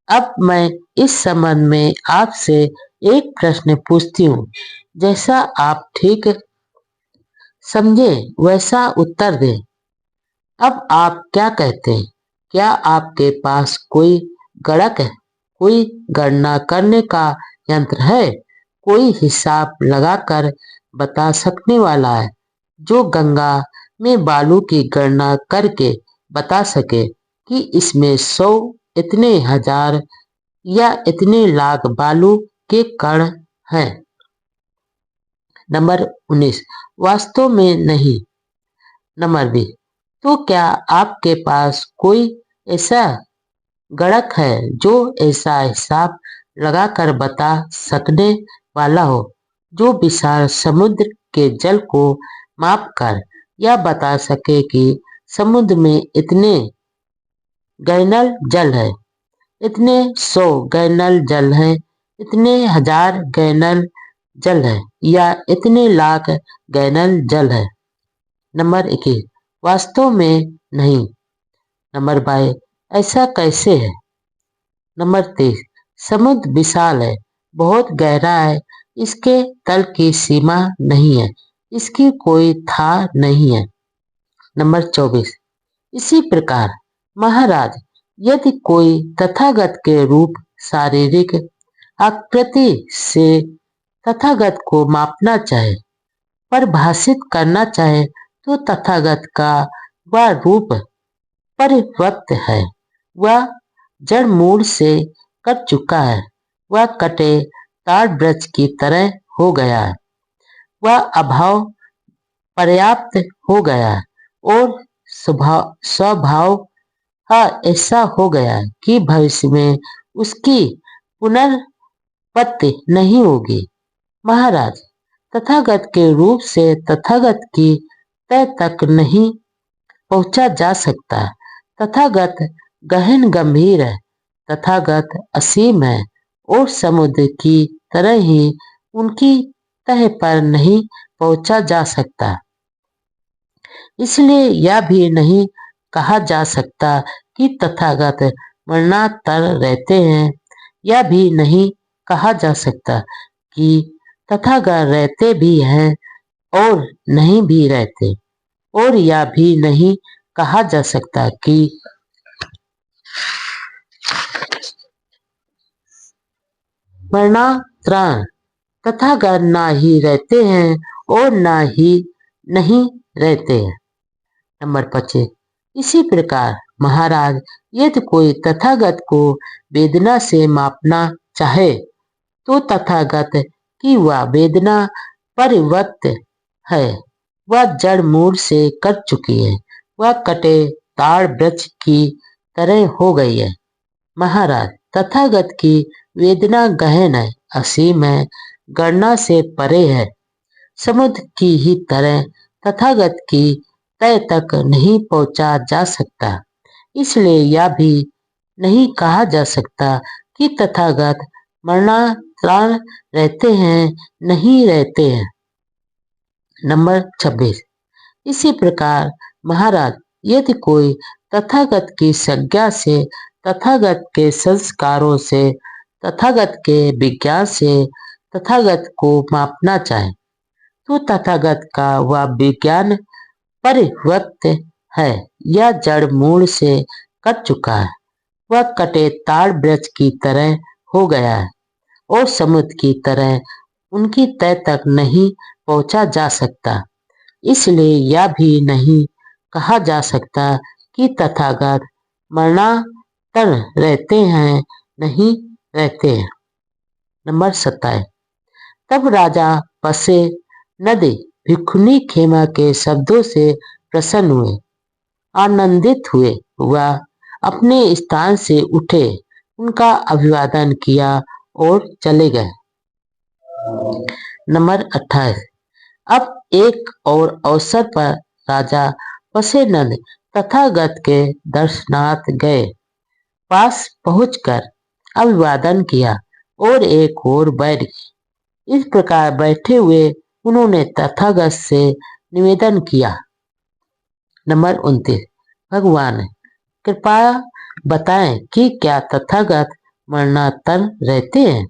अब मैं इस संबंध में आपसे एक प्रश्न पूछती हूँ, जैसा आप ठीक समझे वैसा उत्तर दें। अब आप क्या कहते हैं? क्या आपके पास कोई गणक है, कोई गणना करने का यंत्र है, कोई हिसाब लगाकर बता सकने वाला है, जो गंगा में बालू की गणना करके बता सके कि इसमें 100, इतने हजार या इतने लाख बालू के कण हैं? नंबर 19, वास्तव में नहीं। नंबर 20, तो क्या आपके पास कोई ऐसा गणक है जो ऐसा हिसाब लगाकर बता सकने वाला हो, जो विशाल समुद्र के जल को मापकर यह बता सके कि समुद्र में इतने गैलन जल है, इतने 100 गैलन जल है, इतने हजार गैलन जल है या इतने लाख गैलन जल है? नंबर 21, वास्तव में नहीं। नंबर 22, ऐसा कैसे है? नंबर 23, समुद्र विशाल है, बहुत गहरा है, इसके तल की सीमा नहीं है, इसकी कोई था नहीं है। नंबर 24, इसी प्रकार महाराज यदि कोई तथागत के रूप शारीरिक आकृति से तथागत को मापना चाहे, परिभाषित करना चाहे, तो तथागत का वह रूप परिवर्त है, वह जड़ मूल से कट चुका है, वह कटे ताड़ वृक्ष की तरह हो गया है, वह अभाव पर्याप्त हो गया है और स्वभाव ऐसा हो गया है कि भविष्य में उसकी पुनर्पत्ति नहीं होगी। महाराज तथागत के रूप से तथागत की तय तक नहीं पहुंचा जा सकता। तथागत गहन गंभीर है, तथागत असीम है और समुद्र की तरह ही उनकी तह पर नहीं पहुंचा जा सकता। इसलिए यह भी नहीं कहा जा सकता कि तथागत मरणातर रहते हैं। यह भी नहीं कहा जा सकता कि तथागत रहते भी हैं और नहीं भी रहते, और यह भी नहीं कहा जा सकता कि मरणांतरान तथागत ना ही रहते हैं और ना ही नहीं रहते हैं। नंबर 25। इसी प्रकार महाराज, यदि कोई तथागत को वेदना से मापना चाहे तो तथागत की वह वेदना परिवर्त है, वह जड़ मूल से कट चुकी है, वह कटे ताड़ वृक्ष की तरह हो गई है। महाराज, तथागत की वेदना गहन है, असीम है, गणना से परे है। समुद्र की ही तरह तथागत की तय तक नहीं पहुंचा जा सकता। इसलिए यह भी नहीं कहा जा सकता कि तथागत मरणांतरान रहते हैं, नहीं रहते हैं। नंबर 26। इसी प्रकार महाराज, यदि कोई तथागत की संज्ञा से, तथागत के संस्कारों से, तथागत के विज्ञान से तथागत को मापना चाहे तो तथागत का वह विज्ञान परिवर्त है, यह जड़ मूल से कट चुका है, वह कटे ताड़ वृक्ष की तरह हो गया है और समुद्र की तरह उनकी तय तक नहीं पहुंचा जा सकता। इसलिए यह भी नहीं कहा जा सकता कि तथागत मरणांतर रहते हैं, नहीं रहते हैं। नंबर 27। तब राजा पसे नदी भिखुनी खेमा के शब्दों से प्रसन्न हुए, आनंदित हुए। वह अपने स्थान से उठे, उनका अभिवादन किया और चले गए। नंबर 28। अब एक और अवसर पर राजा पसेनंद तथागत के दर्शनार्थ गए। पास पहुंचकर अभिवादन किया और एक ओर बैठ गए। इस प्रकार बैठे हुए उन्होंने तथागत से निवेदन किया। नंबर 29। भगवान, कृपया बताएं कि क्या तथागत मरणांतर रहते हैं?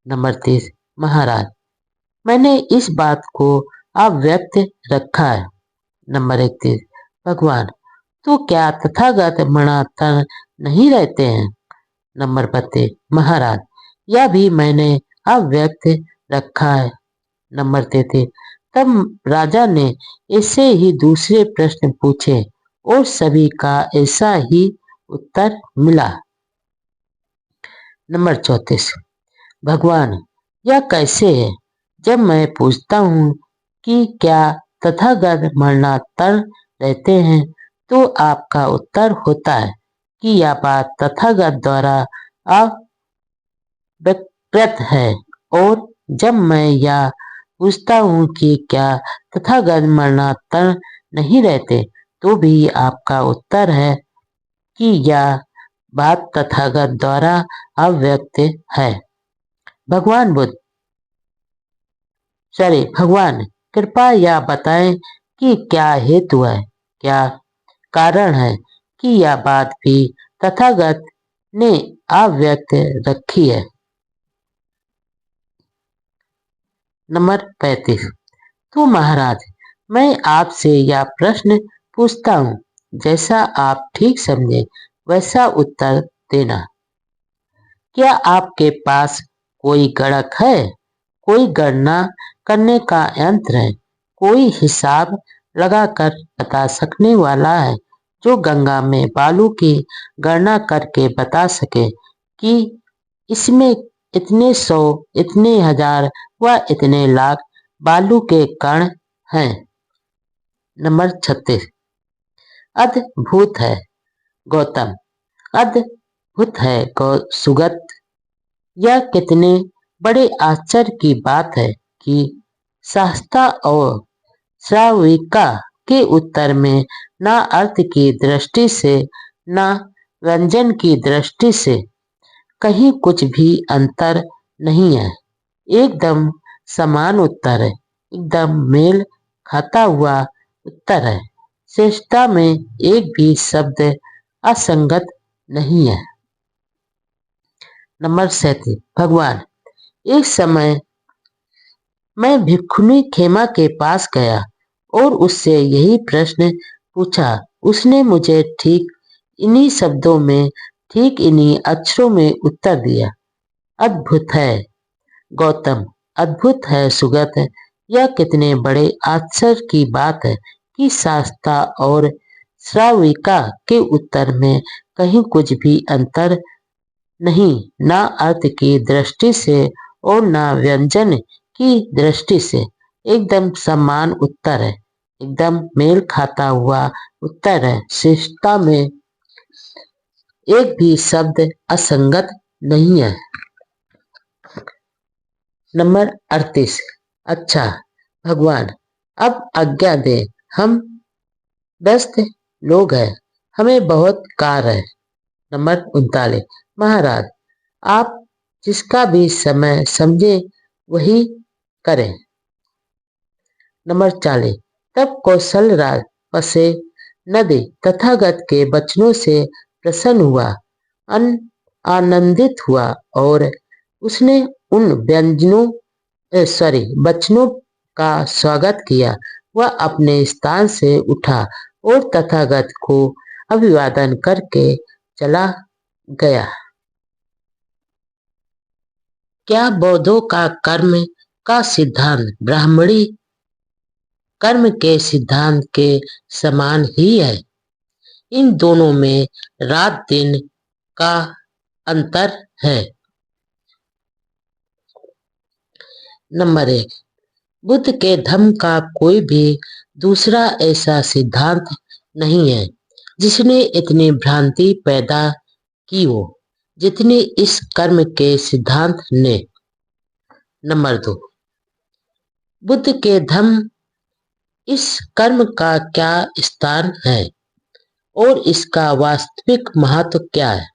नंबर 30। महाराज, मैंने इस बात को अव्यक्त रखा है। नंबर 31। भगवान, तो क्या तथागत मरणांतर नहीं रहते हैं? नंबर 32। महाराज, यह भी मैंने अव्यक्त रखा है। नंबर 33। तब राजा ने ऐसे ही दूसरे प्रश्न पूछे और सभी का ऐसा ही उत्तर मिला। नंबर 34। भगवान, यह कैसे है? जब मैं पूछता हूँ कि क्या तथागत मरणांतर रहते हैं तो आपका उत्तर होता है कि यह बात तथागत द्वारा अव्यक्त है, और जब मैं यह पूछता हूँ कि क्या तथागत मरणांतर नहीं रहते तो भी आपका उत्तर है कि यह बात तथागत द्वारा अव्यक्त है। भगवान बुद्ध भगवान, कृपया यह बताएं कि क्या हेतु है, क्या कारण है कि यह बात भी तथागत ने अव्यक्त रखी है। नंबर 35। तो महाराज, मैं आपसे यह प्रश्न पूछता हूँ, जैसा आप ठीक समझे वैसा उत्तर देना। क्या आपके पास कोई गणक है, कोई गणना करने का यंत्र है, कोई हिसाब लगाकर बता सकने वाला है जो गंगा में बालू की गणना करके बता सके कि इसमें इतने 100, इतने हजार व इतने लाख बालू के कण हैं? नंबर 36। अद्भुत है गौतम, अद्भुत है सुगत। यह कितने बड़े आश्चर्य की बात है कि सहजता और श्राविका के उत्तर में न अर्थ की दृष्टि से, न व्यंजन की दृष्टि से कहीं कुछ भी अंतर नहीं है। एकदम समान उत्तर है, एकदम मेल खाता हुआ उत्तर है। श्रेष्ठता में एक भी शब्द असंगत नहीं है। नंबर 37। भगवान, एक समय मैं भिक्षुनी खेमा के पास गया और उससे यही प्रश्न पूछा। उसने मुझे ठीक इन्हीं शब्दों में, ठीक इन्हीं अक्षरों में उत्तर दिया। अद्भुत है गौतम, अद्भुत है सुगत। यह कितने बड़े आश्चर्य की बात है कि शास्ता और श्राविका के उत्तर में कहीं कुछ भी अंतर नहीं, ना अर्थ की दृष्टि से और ना व्यंजन की दृष्टि से। एकदम समान उत्तर है, एकदम मेल खाता हुआ उत्तर है। श्रेष्ठता में एक भी शब्द असंगत नहीं है। नंबर 38। अच्छा भगवान, अब आज्ञा दे, हम व्यस्त लोग हैं, हमें बहुत कार्य है। नंबर 39। महाराज, आप जिसका भी समय समझे वही करें। नंबर 40। तब कौशलराज पसे नदी तथागत के वचनों से प्रसन्न हुआ, आनंदित हुआ और उसने उन वचनों का स्वागत किया। वह अपने स्थान से उठा और तथागत को अभिवादन करके चला गया। क्या बौद्धों का कर्म का सिद्धांत ब्राह्मणी कर्म के सिद्धांत के समान ही है? इन दोनों में रात दिन का अंतर है। नंबर 1। बुद्ध के धम्म का कोई भी दूसरा ऐसा सिद्धांत नहीं है जिसने इतनी भ्रांति पैदा की हो जितनी इस कर्म के सिद्धांत ने। नंबर 2। बुद्ध के धम्म इस कर्म का क्या स्थान है और इसका वास्तविक महत्व क्या है,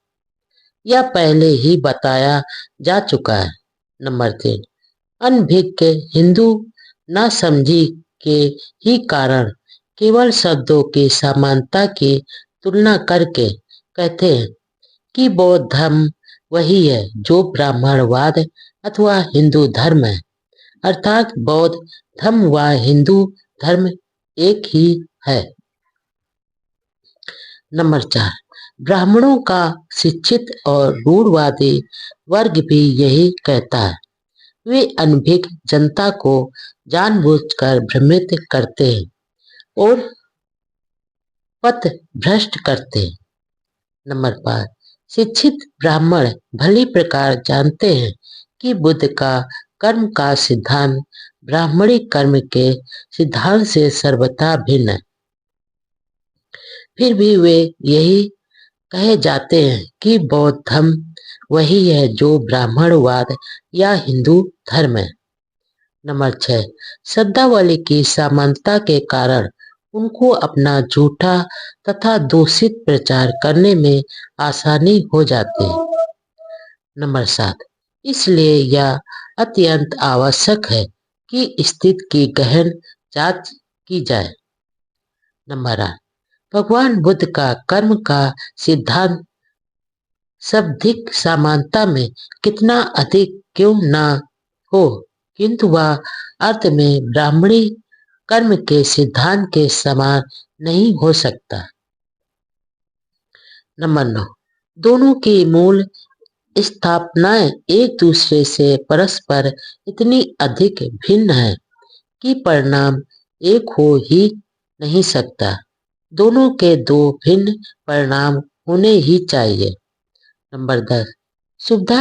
यह पहले ही बताया जा चुका है। नंबर 3। अनभिज्ञ हिंदू नासमझी के ही कारण केवल शब्दों की समानता की तुलना करके कहते हैं कि बौद्ध धर्म वही है जो ब्राह्मणवाद अथवा हिंदू धर्म है, अर्थात बौद्ध धर्म व हिंदू धर्म एक ही है। नंबर 4। ब्राह्मणों का शिक्षित और रूढ़वादी वर्ग भी यही कहता है। वे अनभिज्ञ जनता को जानबूझकर भ्रमित करते हैं और पथ भ्रष्ट करते हैं। नंबर 5। शिक्षित ब्राह्मण भली प्रकार जानते हैं कि बुद्ध का कर्म का सिद्धांत ब्राह्मणी कर्म के सिद्धांत से सर्वथा भिन्न है। फिर भी वे यही कहे जाते हैं कि बौद्ध धर्म वही है जो ब्राह्मणवाद या हिंदू धर्म है। नंबर 6। शब्दावली की समानता के कारण उनको अपना झूठा तथा दूषित प्रचार करने में आसानी हो जाती है। नंबर 7। इसलिए यह अत्यंत आवश्यक है कि स्थिति की गहन जांच की जाए। नंबर 8। भगवान बुद्ध का कर्म का सिद्धांत शाब्दिक समानता में कितना अधिक क्यों न हो, किंतु वह अर्थ में ब्राह्मणी कर्म के सिद्धांत के समान नहीं हो सकता। नंबर 9। दोनों की मूल स्थापनाएं एक दूसरे से परस्पर इतनी अधिक भिन्न है कि परिणाम एक हो ही नहीं सकता। दोनों के दो भिन्न परिणाम होने ही चाहिए। नंबर 10। सुविधा